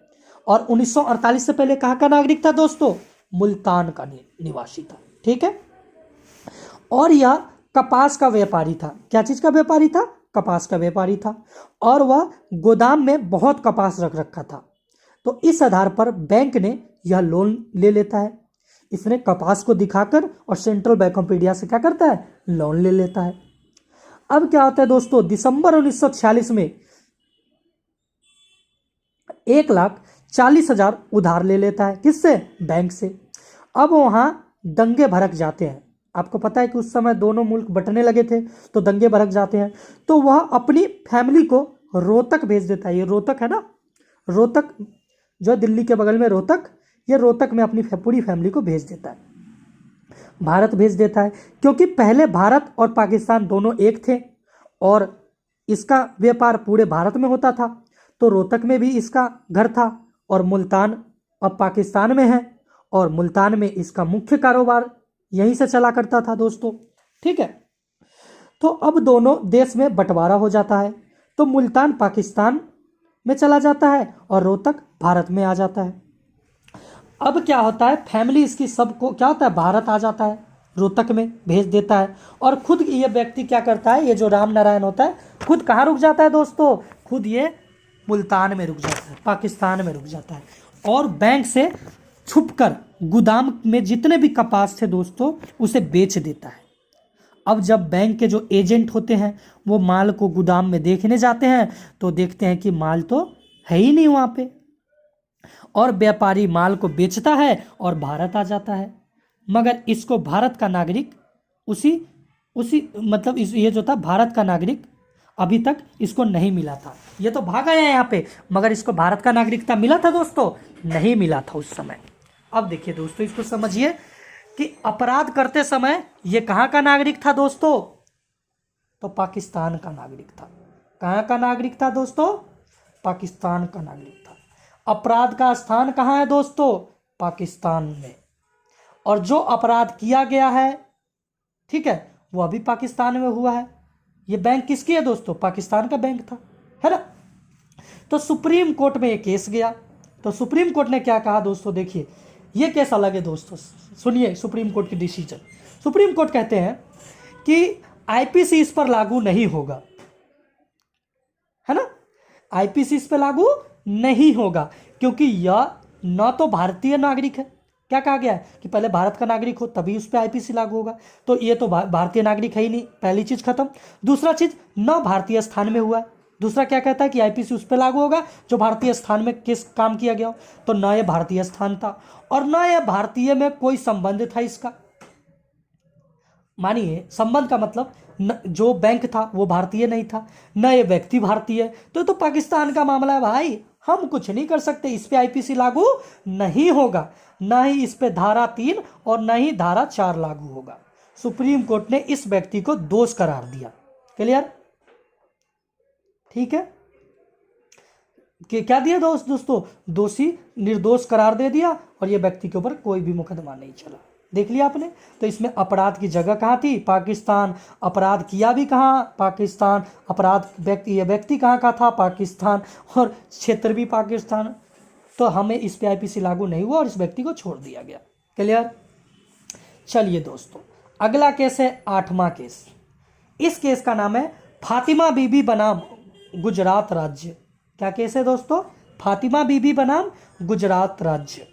और 1948 से पहले कहाँ का नागरिक था दोस्तों, मुल्तान का निवासी था, ठीक है। और यह कपास का व्यापारी था। क्या चीज का व्यापारी था, कपास का व्यापारी था, और वह गोदाम में बहुत कपास रख रखा था। तो इस आधार पर बैंक ने यह लोन ले लेता है, इसने कपास को दिखाकर, और सेंट्रल बैंक ऑफ इंडिया से क्या करता है, लोन ले लेता है। अब क्या होता है दोस्तों, दिसंबर 1946 में 1,40,000 उधार ले लेता है, किससे, बैंक से। अब वहां दंगे भड़क जाते हैं, आपको पता है कि उस समय दोनों मुल्क बंटने लगे थे, तो दंगे भड़क जाते हैं। तो वह अपनी फैमिली को रोहतक भेज देता है। ये रोहतक है ना, रोहतक जो दिल्ली के बगल में रोहतक, ये रोहतक में अपनी पूरी फैमिली को भेज देता है, भारत भेज देता है। क्योंकि पहले भारत और पाकिस्तान दोनों एक थे और इसका व्यापार पूरे भारत में होता था, तो रोहतक में भी इसका घर था, और मुल्तान अब पाकिस्तान में है, और मुल्तान में इसका मुख्य कारोबार यहीं से चला करता था दोस्तों, ठीक है। तो अब दोनों देश में बंटवारा हो जाता है, तो मुल्तान पाकिस्तान में चला जाता है और रोहतक भारत में आ जाता है। अब क्या होता है, फैमिली इसकी सबको क्या होता है, भारत आ जाता है, रोहतक में भेज देता है, और खुद ये व्यक्ति क्या करता है, ये जो राम नारायण होता है, खुद कहाँ रुक जाता है दोस्तों, खुद ये मुल्तान में रुक जाता है, पाकिस्तान में रुक जाता है, और बैंक से छुपकर गोदाम में जितने भी कपास थे दोस्तों उसे बेच देता है। अब जब बैंक के जो एजेंट होते हैं वो माल को गोदाम में देखने जाते हैं, तो देखते हैं कि माल तो है ही नहीं वहाँ पे। और व्यापारी माल को बेचता है और भारत आ जाता है, मगर इसको भारत का नागरिक उसी उसी मतलब ये जो था भारत का नागरिक अभी तक इसको नहीं मिला था। ये तो भाग आया यहाँ पे, मगर इसको भारत का नागरिकता मिला था दोस्तों, नहीं मिला था उस समय। अब देखिए दोस्तों, इसको समझिए कि अपराध करते समय ये कहाँ का नागरिक था दोस्तों, तो पाकिस्तान का नागरिक था। कहाँ का नागरिक था दोस्तों, पाकिस्तान का नागरिक था। अपराध का स्थान कहाँ है दोस्तों, पाकिस्तान में। और जो अपराध किया गया है, ठीक है, वो अभी पाकिस्तान में हुआ है। ये बैंक किसकी है दोस्तों, पाकिस्तान का बैंक था, है ना। तो सुप्रीम कोर्ट में ये केस गया, तो सुप्रीम कोर्ट ने क्या कहा दोस्तों, देखिए ये केस अलग है दोस्तों, सुनिए सुप्रीम कोर्ट की डिसीजन। सुप्रीम कोर्ट कहते हैं कि आईपीसी इस पर लागू नहीं होगा, है ना, आईपीसी इस पर लागू नहीं होगा, क्योंकि यह न तो भारतीय नागरिक है। क्या कहा गया है कि पहले भारत का नागरिक हो तभी उस पर आईपीसी लागू होगा, तो ये तो भारतीय नागरिक है ही नहीं, पहली चीज खत्म। दूसरा चीज, न भारतीय स्थान में हुआ है। दूसरा क्या कहता है कि आईपीसी उस पर लागू होगा जो भारतीय स्थान में किस काम किया गया हो, तो न ये भारतीय स्थान था और न ये भारतीय में कोई संबंध था इसका। मानिए संबंध का मतलब जो बैंक था वो भारतीय नहीं था, न ये व्यक्ति भारतीय, तो पाकिस्तान का मामला है भाई, हम कुछ नहीं कर सकते, इस पे आईपीसी लागू नहीं होगा, न ही इस पे धारा 3 और न ही धारा 4 लागू होगा। सुप्रीम कोर्ट ने इस व्यक्ति को दोष करार दिया। क्लियर, ठीक है, कि क्या दिया दोस्तों, दोषी निर्दोष करार दे दिया और ये व्यक्ति के ऊपर कोई भी मुकदमा नहीं चला। देख लिया आपने, तो इसमें अपराध की जगह कहाँ थी, पाकिस्तान। अपराध किया भी कहाँ, पाकिस्तान। अपराध ये व्यक्ति कहाँ का था, पाकिस्तान, और क्षेत्र भी पाकिस्तान। तो हमें इस पे आईपीसी लागू नहीं हुआ और इस व्यक्ति को छोड़ दिया गया। क्लियर। चलिए दोस्तों, अगला केस है 8वां केस। इस केस का नाम है फातिमा बीबी बनाम गुजरात राज्य। क्या केस है दोस्तों, फातिमा बीबी बनाम गुजरात राज्य।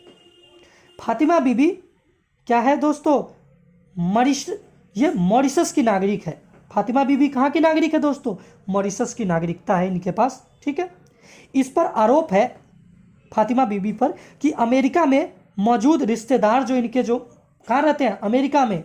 फातिमा बीबी क्या है दोस्तों, ये मॉरिशस की नागरिक है। फातिमा बीबी कहाँ की नागरिक है दोस्तों, मॉरिशस की नागरिकता है इनके पास, ठीक है। इस पर आरोप है फातिमा बीबी पर कि अमेरिका में मौजूद रिश्तेदार जो इनके जो कहाँ रहते हैं, अमेरिका में,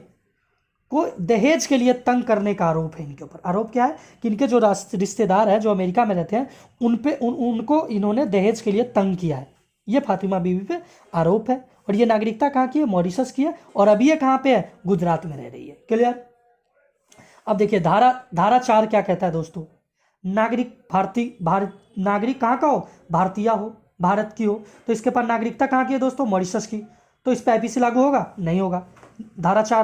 को दहेज के लिए तंग करने का आरोप है इनके ऊपर। आरोप क्या है कि इनके जो रिश्तेदार हैं जो अमेरिका में रहते हैं उनको इन्होंने दहेज के लिए तंग किया है। ये फातिमा बीबी पे आरोप है और ये नागरिकता कहाँ की है, मॉरिशस की है, और अभी ये कहाँ पे है, गुजरात में रह रही है। क्लियर। अब देखिए धारा 4 क्या कहता है दोस्तों, नागरिक कहाँ का हो, भारतीय हो, भारत की हो, तो इसके पास नागरिकता कहाँ की है दोस्तों, मॉरिशस की, तो इस पर आईपीसी लागू होगा, नहीं होगा। धारा 4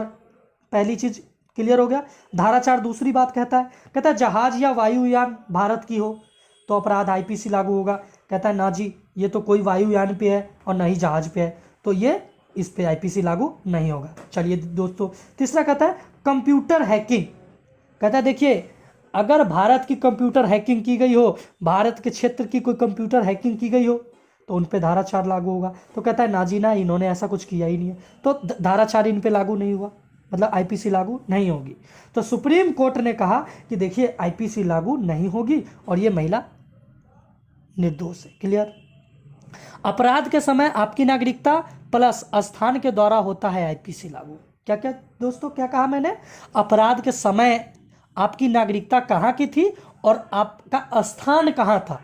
पहली चीज क्लियर हो गया। धारा 4 दूसरी बात कहता है जहाज या वायुयान भारत की हो तो अपराध आईपीसी लागू होगा। कहता है ना जी, ये तो कोई वायुयान पे है और ना ही जहाज पे है, तो ये इस पे आईपीसी लागू नहीं होगा। चलिए दोस्तों, तीसरा कहता है कंप्यूटर हैकिंग। कहता है देखिए, अगर भारत की कंप्यूटर हैकिंग की गई हो, भारत के क्षेत्र की कोई कंप्यूटर हैकिंग की गई हो, तो उन पे धारा 4 लागू होगा। तो कहता है ना जी ना, इन्होंने ऐसा कुछ किया ही नहीं है, तो धारा 4 इन पे लागू नहीं हुआ, मतलब आईपीसी लागू नहीं होगी। तो सुप्रीम कोर्ट ने कहा कि देखिए आईपीसी लागू नहीं होगी और ये महिला निर्दोष है। क्लियर। अपराध के समय आपकी नागरिकता प्लस स्थान के द्वारा होता है आईपीसी लागू। क्या क्या दोस्तों, क्या कहा मैंने, अपराध के समय आपकी नागरिकता कहाँ की थी और आपका स्थान कहाँ था,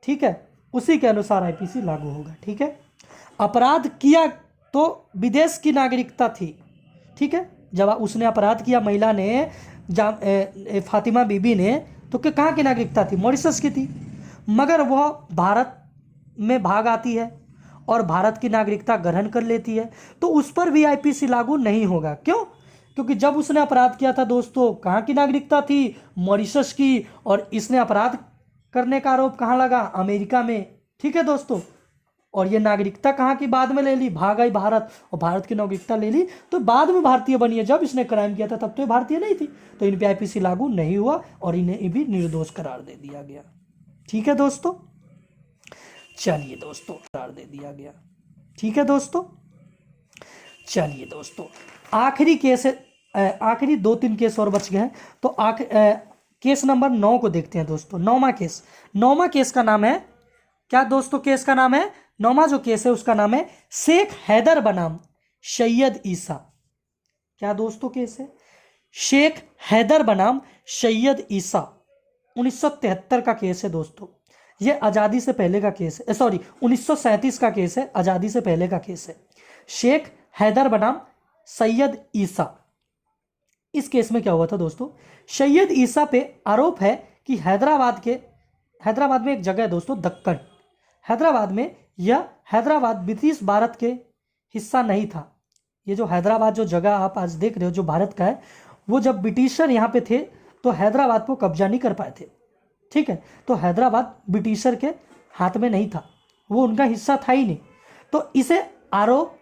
ठीक है, उसी के अनुसार आईपीसी लागू होगा। ठीक है। अपराध किया तो विदेश की नागरिकता थी, ठीक है, जब उसने अपराध किया महिला ने, फातिमा बीबी ने, तो कहाँ की नागरिकता थी, मॉरिशस की थी, मगर वह भारत में भाग आती है और भारत की नागरिकता ग्रहण कर लेती है, तो उस पर भी आईपीसी लागू नहीं होगा। क्यों? क्योंकि जब उसने अपराध किया था दोस्तों, कहाँ की नागरिकता थी, मॉरिशस की, और इसने अपराध करने का आरोप कहाँ लगा, अमेरिका में। ठीक है दोस्तों, और ये नागरिकता कहाँ की बाद में ले ली, भाग आई भारत, और भारत की नागरिकता ले ली, तो बाद में भारतीय बनी है। जब इसने क्राइम किया था तब तो ये भारतीय नहीं थी, तो इन पे आईपीसी लागू नहीं हुआ और इन्हें भी निर्दोष करार दे दिया गया। ठीक है दोस्तों, चलिए दोस्तों, करार दे दिया गया। ठीक है दोस्तों, चलिए दोस्तों, आखिरी केस है, आखिरी 2-3 केस और बच गए हैं, तो केस नंबर 9 को देखते हैं दोस्तों। 9वां केस का नाम है क्या दोस्तों केस का नाम है? 9वां जो केस है उसका नाम है शेख हैदर बनाम सैयद ईसा। क्या दोस्तों केस है? शेख हैदर बनाम सैयद ईसा, 1973 का केस है दोस्तों। ये आज़ादी से पहले का केस है, सॉरी 1937 का केस है, आज़ादी से पहले का केस है। शेख हैदर बनाम सैयद ईसा। इस केस में क्या हुआ था दोस्तों? सैयद ईसा पे आरोप है कि हैदराबाद में एक जगह है दोस्तों दक्कन, हैदराबाद में, यह हैदराबाद ब्रिटिश भारत के हिस्सा नहीं था। ये जो हैदराबाद जो जगह आप आज देख रहे हो जो भारत का है, वो जब ब्रिटिशर यहाँ पे थे तो हैदराबाद को कब्जा नहीं कर पाए थे। ठीक है, तो हैदराबाद ब्रिटिशर के हाथ में नहीं था, वो उनका हिस्सा था ही नहीं। तो इसे आरोप,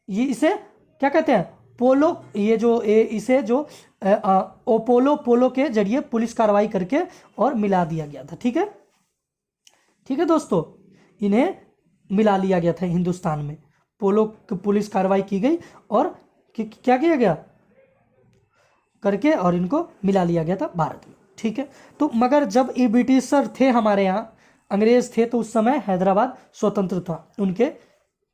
ये इसे क्या कहते हैं, पोलो, ये जो इसे जो पोलो के जरिए पुलिस कार्रवाई करके और मिला दिया गया था। ठीक है, ठीक है दोस्तों, इन्हें मिला लिया गया था हिंदुस्तान में, पोलो की पुलिस कार्रवाई की गई और क्या किया गया करके और इनको मिला लिया गया था भारत में। ठीक है, तो मगर जब ये ब्रिटिशर थे हमारे यहाँ, अंग्रेज थे, तो उस समय हैदराबाद स्वतंत्र था उनके।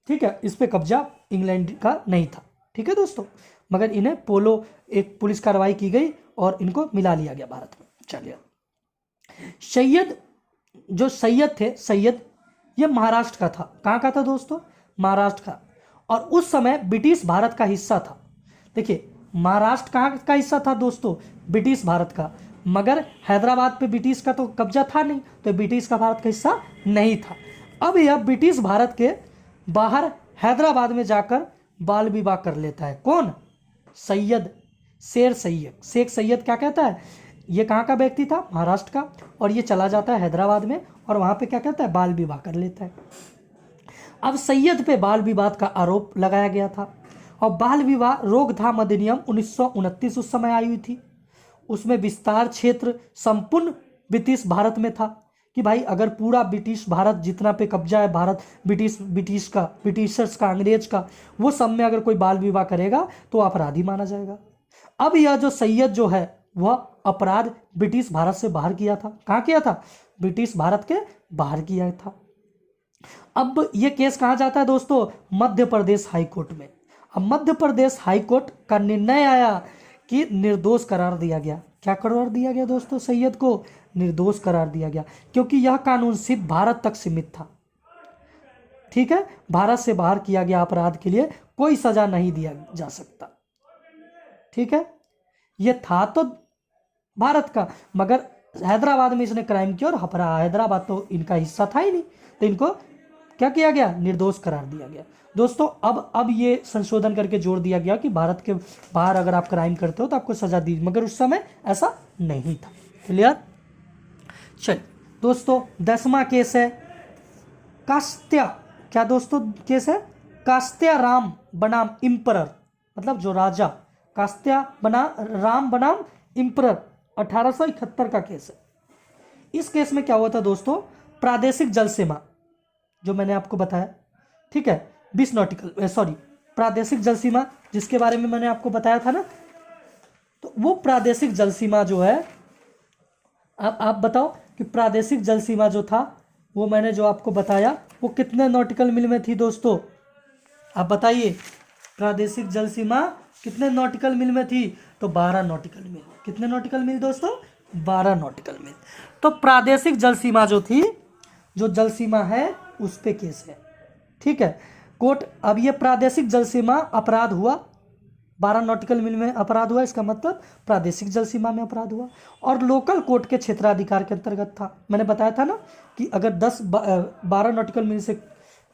ठीक है, इस पे कब्जा इंग्लैंड का नहीं था। ठीक है दोस्तों, मगर इन्हें पोलो एक पुलिस कार्रवाई की गई और इनको मिला लिया गया भारत में। चलिए, सैयद जो सैयद थे, सैयद ये महाराष्ट्र का था। कहाँ का था दोस्तों? महाराष्ट्र का। और उस समय ब्रिटिश भारत का हिस्सा था। देखिए, महाराष्ट्र कहाँ का हिस्सा था दोस्तों? ब्रिटिश भारत का। मगर हैदराबाद पे ब्रिटिश का तो कब्जा था नहीं, तो ब्रिटिश का भारत का हिस्सा नहीं था। अब यह ब्रिटिश भारत के बाहर हैदराबाद में जाकर बाल विवाह कर लेता है। कौन? सैयद, शेख सैयद क्या कहता है, ये कहाँ का व्यक्ति था? महाराष्ट्र का। और ये चला जाता है हैदराबाद में और वहाँ पे क्या कहता है, बाल विवाह कर लेता है। अब सैयद पे बाल विवाह का आरोप लगाया गया था और बाल विवाह रोकथाम अधिनियम 1929 उस समय आई हुई थी। उसमें विस्तार क्षेत्र संपूर्ण ब्रिटिश भारत में था कि भाई अगर पूरा ब्रिटिश भारत जितना पे कब्जा है भारत ब्रिटिशर्स का, अंग्रेज का, वो सब में अगर कोई बाल विवाह करेगा तो अपराधी माना जाएगा। अब यह जो सैयद जो है वह अपराध ब्रिटिश भारत से बाहर किया था। कहाँ किया था? ब्रिटिश भारत के बाहर किया था। अब ये केस कहाँ जाता है दोस्तों? मध्य प्रदेश हाई कोर्ट में। अब मध्य प्रदेश हाई कोर्ट का निर्णय आया कि निर्दोष करार दिया गया। क्या करार दिया गया दोस्तों? सैयद को निर्दोष करार दिया गया, क्योंकि यह कानून सिर्फ भारत तक सीमित था। ठीक है, भारत से बाहर किया गया अपराध के लिए कोई सजा नहीं दिया जा सकता। ठीक है, यह था तो भारत का, मगर हैदराबाद में इसने क्राइम किया और हैदराबाद तो इनका हिस्सा था ही नहीं, तो इनको क्या किया गया? निर्दोष करार दिया गया। दोस्तों अब ये संशोधन करके जोड़ दिया गया कि भारत के बाहर अगर आप क्राइम करते हो तो आपको सजा दी, मगर उस समय ऐसा नहीं था। क्लियर? चलिए दोस्तों, 10वां केस है कास्त्या। क्या दोस्तों केस है? कास्त्या राम बनाम इम्परर, मतलब जो राजा, कास्त्या राम बनाम इम्परर, 1871 का केस है। इस केस में क्या हुआ था दोस्तों? प्रादेशिक जल सीमा जो मैंने आपको बताया, ठीक है, 20 नॉटिकल, सॉरी प्रादेशिक जल सीमा जिसके बारे में मैंने आपको बताया था ना, तो वो प्रादेशिक जल सीमा जो है, आप बताओ कि प्रादेशिक जल सीमा जो था वो मैंने जो आपको बताया वो कितने नॉटिकल मील में थी दोस्तों? आप बताइए, प्रादेशिक जल सीमा कितने नॉटिकल मील में थी? तो 12 नॉटिकल मील। कितने नॉटिकल मील दोस्तों? 12 नॉटिकल मील। तो प्रादेशिक जल सीमा जो थी, जो जल सीमा है उस पे केस है। ठीक है, कोर्ट, अब ये प्रादेशिक जल सीमा अपराध हुआ, 12 नॉटिकल मील में अपराध हुआ, इसका मतलब प्रादेशिक जल सीमा में अपराध हुआ और लोकल कोर्ट के क्षेत्राधिकार के अंतर्गत था। मैंने बताया था ना कि अगर 12 नॉटिकल मील से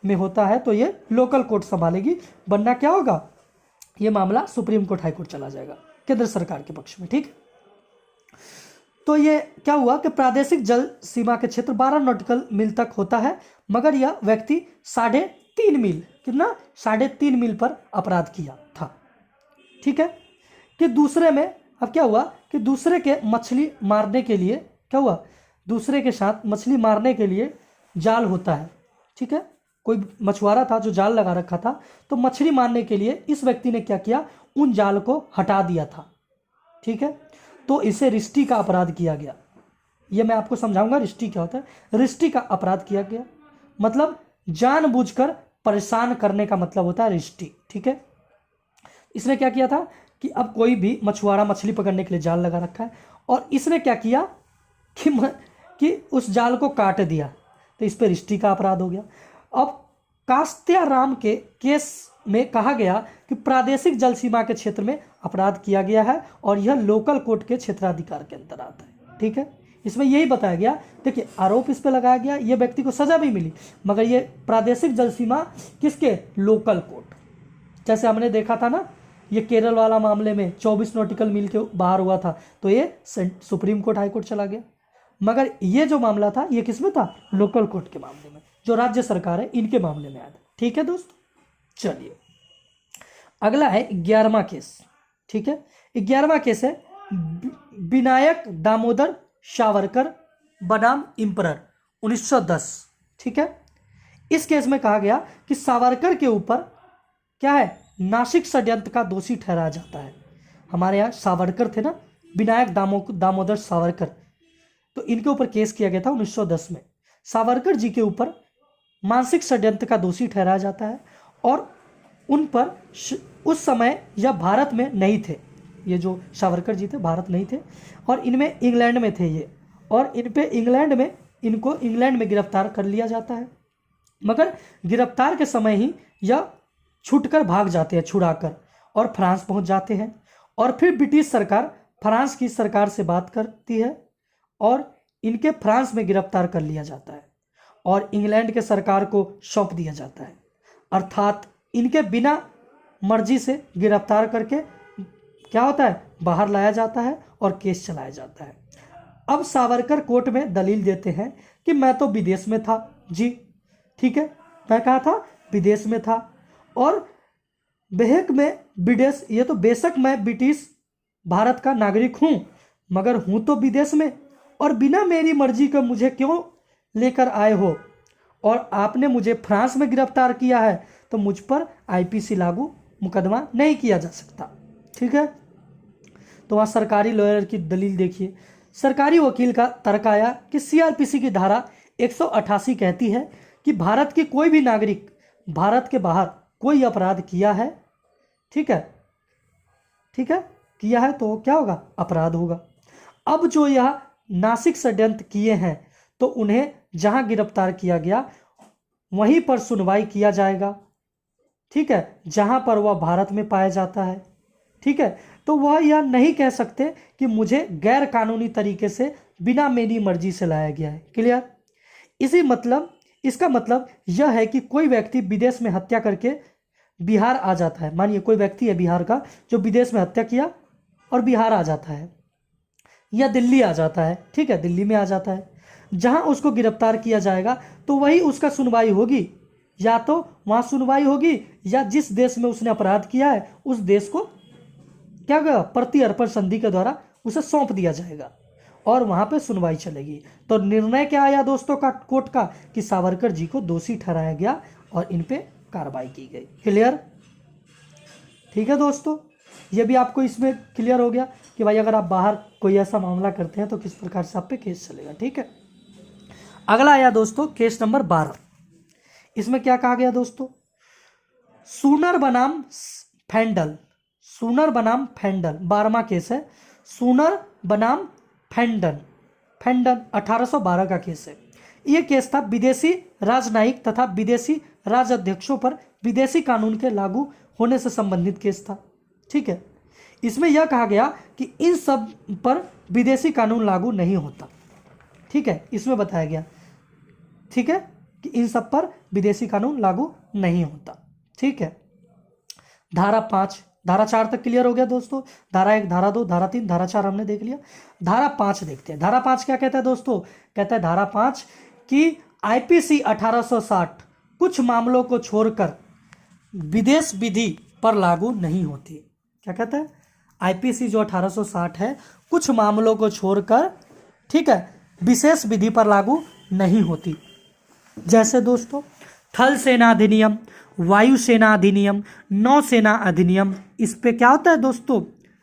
में होता है तो ये लोकल कोर्ट संभालेगी, वरना क्या होगा, ये मामला सुप्रीम कोर्ट, हाई कोर्ट चला जाएगा केंद्र सरकार के पक्ष में। ठीक, तो ये क्या हुआ कि प्रादेशिक जल सीमा के क्षेत्र 12 नॉटिकल मील तक होता है, मगर यह व्यक्ति 3.5 मील, कितना, 3.5 मील पर अपराध किया था। ठीक है, कि दूसरे में अब क्या हुआ कि दूसरे के मछली मारने के लिए क्या हुआ, दूसरे के साथ मछली मारने के लिए जाल होता है। ठीक है, कोई मछुआरा था जो जाल लगा रखा था, तो मछली मारने के लिए इस व्यक्ति ने क्या किया, उन जाल को हटा दिया था। ठीक है, तो इसे रिष्टी का अपराध किया गया। ये मैं आपको समझाऊंगा रिष्टी क्या होता है। रिष्टी का अपराध किया गया, मतलब जानबूझकर परेशान करने का मतलब होता है रिष्टी। ठीक है, इसने क्या किया था कि अब कोई भी मछुआरा मछली पकड़ने के लिए जाल लगा रखा है और इसने क्या किया कि उस जाल को काट दिया, तो इस पर रिष्टी का अपराध हो गया। अब कास्त्याराम के केस में कहा गया कि प्रादेशिक जल सीमा के क्षेत्र में अपराध किया गया है और यह लोकल कोर्ट के क्षेत्राधिकार के अंतर आता है। ठीक है, इसमें यही बताया गया, देखिए आरोप इस पे लगाया गया, ये व्यक्ति को सजा भी मिली, मगर ये प्रादेशिक जल सीमा किसके, लोकल कोर्ट। जैसे हमने देखा था ना ये केरल वाला मामले में 24 नॉटिकल मील के बाहर हुआ था, तो ये सुप्रीम कोर्ट हाई कोर्ट चला गया, मगर ये जो मामला था ये किसमें था, लोकल कोर्ट के मामले में, जो राज्य सरकार है इनके मामले में आया था। ठीक है दोस्तों, चलिए अगला है 11वां केस। ठीक है, 11वां केस है विनायक दामोदर सावरकर बनाम इम्परर 1910। ठीक है, इस केस में कहा गया कि सावरकर के ऊपर क्या है, नासिक षड्यंत्र का दोषी ठहराया जाता है। हमारे यहाँ सावरकर थे ना, विनायक दामोदर सावरकर, तो इनके ऊपर केस किया गया था 1910 में। सावरकर जी के ऊपर मानसिक षड्यंत्र का दोषी ठहराया जाता है और उन पर उस समय यह भारत में नहीं थे, ये जो सावरकर जी थे भारत नहीं थे और इनमें इंग्लैंड में थे ये, और इन पे इनको इंग्लैंड में गिरफ्तार कर लिया जाता है, मगर गिरफ्तार के समय ही यह छूटकर भाग जाते हैं, छुड़ाकर, और फ्रांस पहुंच जाते हैं। और फिर ब्रिटिश सरकार फ्रांस की सरकार से बात करती है और इनके फ्रांस में गिरफ्तार कर लिया जाता है और इंग्लैंड के सरकार को सौंप दिया जाता है, अर्थात इनके बिना मर्जी से गिरफ्तार करके क्या होता है, बाहर लाया जाता है और केस चलाया जाता है। अब सावरकर कोर्ट में दलील देते हैं कि मैं तो विदेश में था जी। ठीक है, मैं कहा था विदेश में था और बेहक में विदेश, ये तो बेशक मैं ब्रिटिश भारत का नागरिक हूँ, मगर हूँ तो विदेश में, और बिना मेरी मर्जी के मुझे क्यों लेकर आए हो, और आपने मुझे फ्रांस में गिरफ्तार किया है, तो मुझ पर आईपीसी लागू मुकदमा नहीं किया जा सकता। ठीक है, तो वहाँ सरकारी लॉयर की दलील देखिए। सरकारी वकील का तर्क आया कि सीआरपीसी की धारा 188 कहती है कि भारत के कोई भी नागरिक भारत के बाहर कोई अपराध किया है, ठीक है, किया है तो क्या होगा, अपराध होगा। अब जो यह नासिक षड्यंत्र किए हैं तो उन्हें जहां गिरफ्तार किया गया वहीं पर सुनवाई किया जाएगा। ठीक है, जहां पर वह भारत में पाया जाता है। ठीक है, तो वह यह नहीं कह सकते कि मुझे गैर कानूनी तरीके से बिना मेरी मर्जी से लाया गया है। क्लियर? इसका मतलब यह है कि कोई व्यक्ति विदेश में हत्या करके बिहार आ जाता है, मानिए कोई व्यक्ति है बिहार का जो विदेश में हत्या किया और बिहार आ जाता है या दिल्ली आ जाता है। ठीक है, दिल्ली में आ जाता है, जहां उसको गिरफ्तार किया जाएगा तो वही उसका सुनवाई होगी, या तो वहां सुनवाई होगी या जिस देश में उसने अपराध किया है उस देश को क्या होगा, प्रति अर्पण संधि के द्वारा उसे सौंप दिया जाएगा और वहां पे सुनवाई चलेगी। तो निर्णय क्या आया दोस्तों का कोर्ट का कि सावरकर जी को दोषी ठहराया गया और इन पे कार्रवाई की गई। क्लियर? ठीक है दोस्तों, ये भी आपको इसमें क्लियर हो गया कि भाई अगर आप बाहर कोई ऐसा मामला करते हैं तो किस प्रकार से आप पे केस चलेगा। ठीक है, अगला आया दोस्तों केस नंबर 12। इसमें क्या कहा गया दोस्तों, सूनर बनाम फैंडल 12वां केस है। सूनर बनाम फैंडन 1812 का केस है। यह केस था विदेशी राजनयिक तथा विदेशी राजाध्यक्षों पर विदेशी कानून के लागू होने से संबंधित केस था। ठीक है, इसमें यह कहा गया कि इन सब पर विदेशी कानून लागू नहीं होता। ठीक है, इसमें बताया गया, ठीक है, कि इन सब पर विदेशी कानून लागू नहीं होता। ठीक है, धारा 5, धारा 4 तक क्लियर हो गया दोस्तों। धारा 1, धारा 2, धारा 3, धारा 4 हमने देख लिया। धारा 5 देखते हैं। धारा 5 क्या कहता है दोस्तों, कहता है धारा 5 कि आईपीसी 1860 कुछ मामलों को छोड़कर विदेश विधि पर लागू नहीं होती। क्या कहता है, आईपीसी जो 1860 है कुछ मामलों को छोड़कर, ठीक है, विशेष विधि पर लागू नहीं होती। जैसे दोस्तों थल सेना अधिनियम, वायुसेना अधिनियम, नौसेना अधिनियम, इस पे क्या होता है दोस्तों,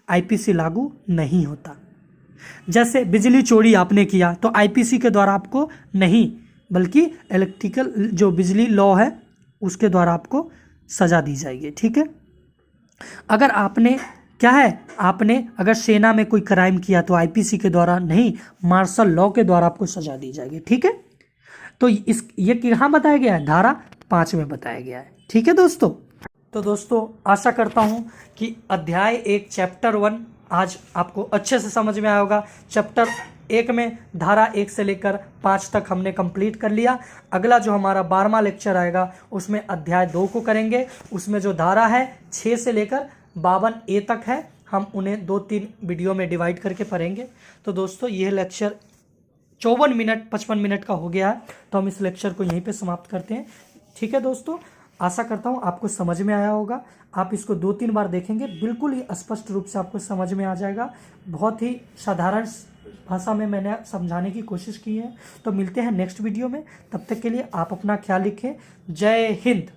आईपीसी लागू नहीं होता। जैसे बिजली चोरी आपने किया तो आईपीसी के द्वारा आपको नहीं बल्कि इलेक्ट्रिकल जो बिजली लॉ है उसके द्वारा आपको सज़ा दी जाएगी। ठीक है, अगर आपने क्या है, आपने अगर सेना में कोई क्राइम किया तो आईपीसी के द्वारा नहीं, मार्शल लॉ के द्वारा आपको सजा दी जाएगी। ठीक है, तो ये कहाँ बताया गया है, धारा 5 में बताया गया है। ठीक है दोस्तों, तो दोस्तों आशा करता हूँ कि अध्याय 1 चैप्टर 1 आज आपको अच्छे से समझ में आया होगा। चैप्टर 1 में धारा 1 से लेकर 5 तक हमने कंप्लीट कर लिया। अगला जो हमारा 12वां लेक्चर आएगा उसमें अध्याय 2 को करेंगे। उसमें जो धारा है 6 से लेकर 52A तक है, हम उन्हें 2-3 वीडियो में डिवाइड करके पढ़ेंगे। तो दोस्तों यह लेक्चर 54 मिनट 55 मिनट का हो गया है, तो हम इस लेक्चर को यहीं पे समाप्त करते हैं। ठीक है दोस्तों, आशा करता हूँ आपको समझ में आया होगा। आप इसको 2-3 बार देखेंगे, बिल्कुल ही स्पष्ट रूप से आपको समझ में आ जाएगा। बहुत ही साधारण भाषा में मैंने समझाने की कोशिश की है। तो मिलते हैं नेक्स्ट वीडियो में, तब तक के लिए आप अपना ख्याल रखें। जय हिंद।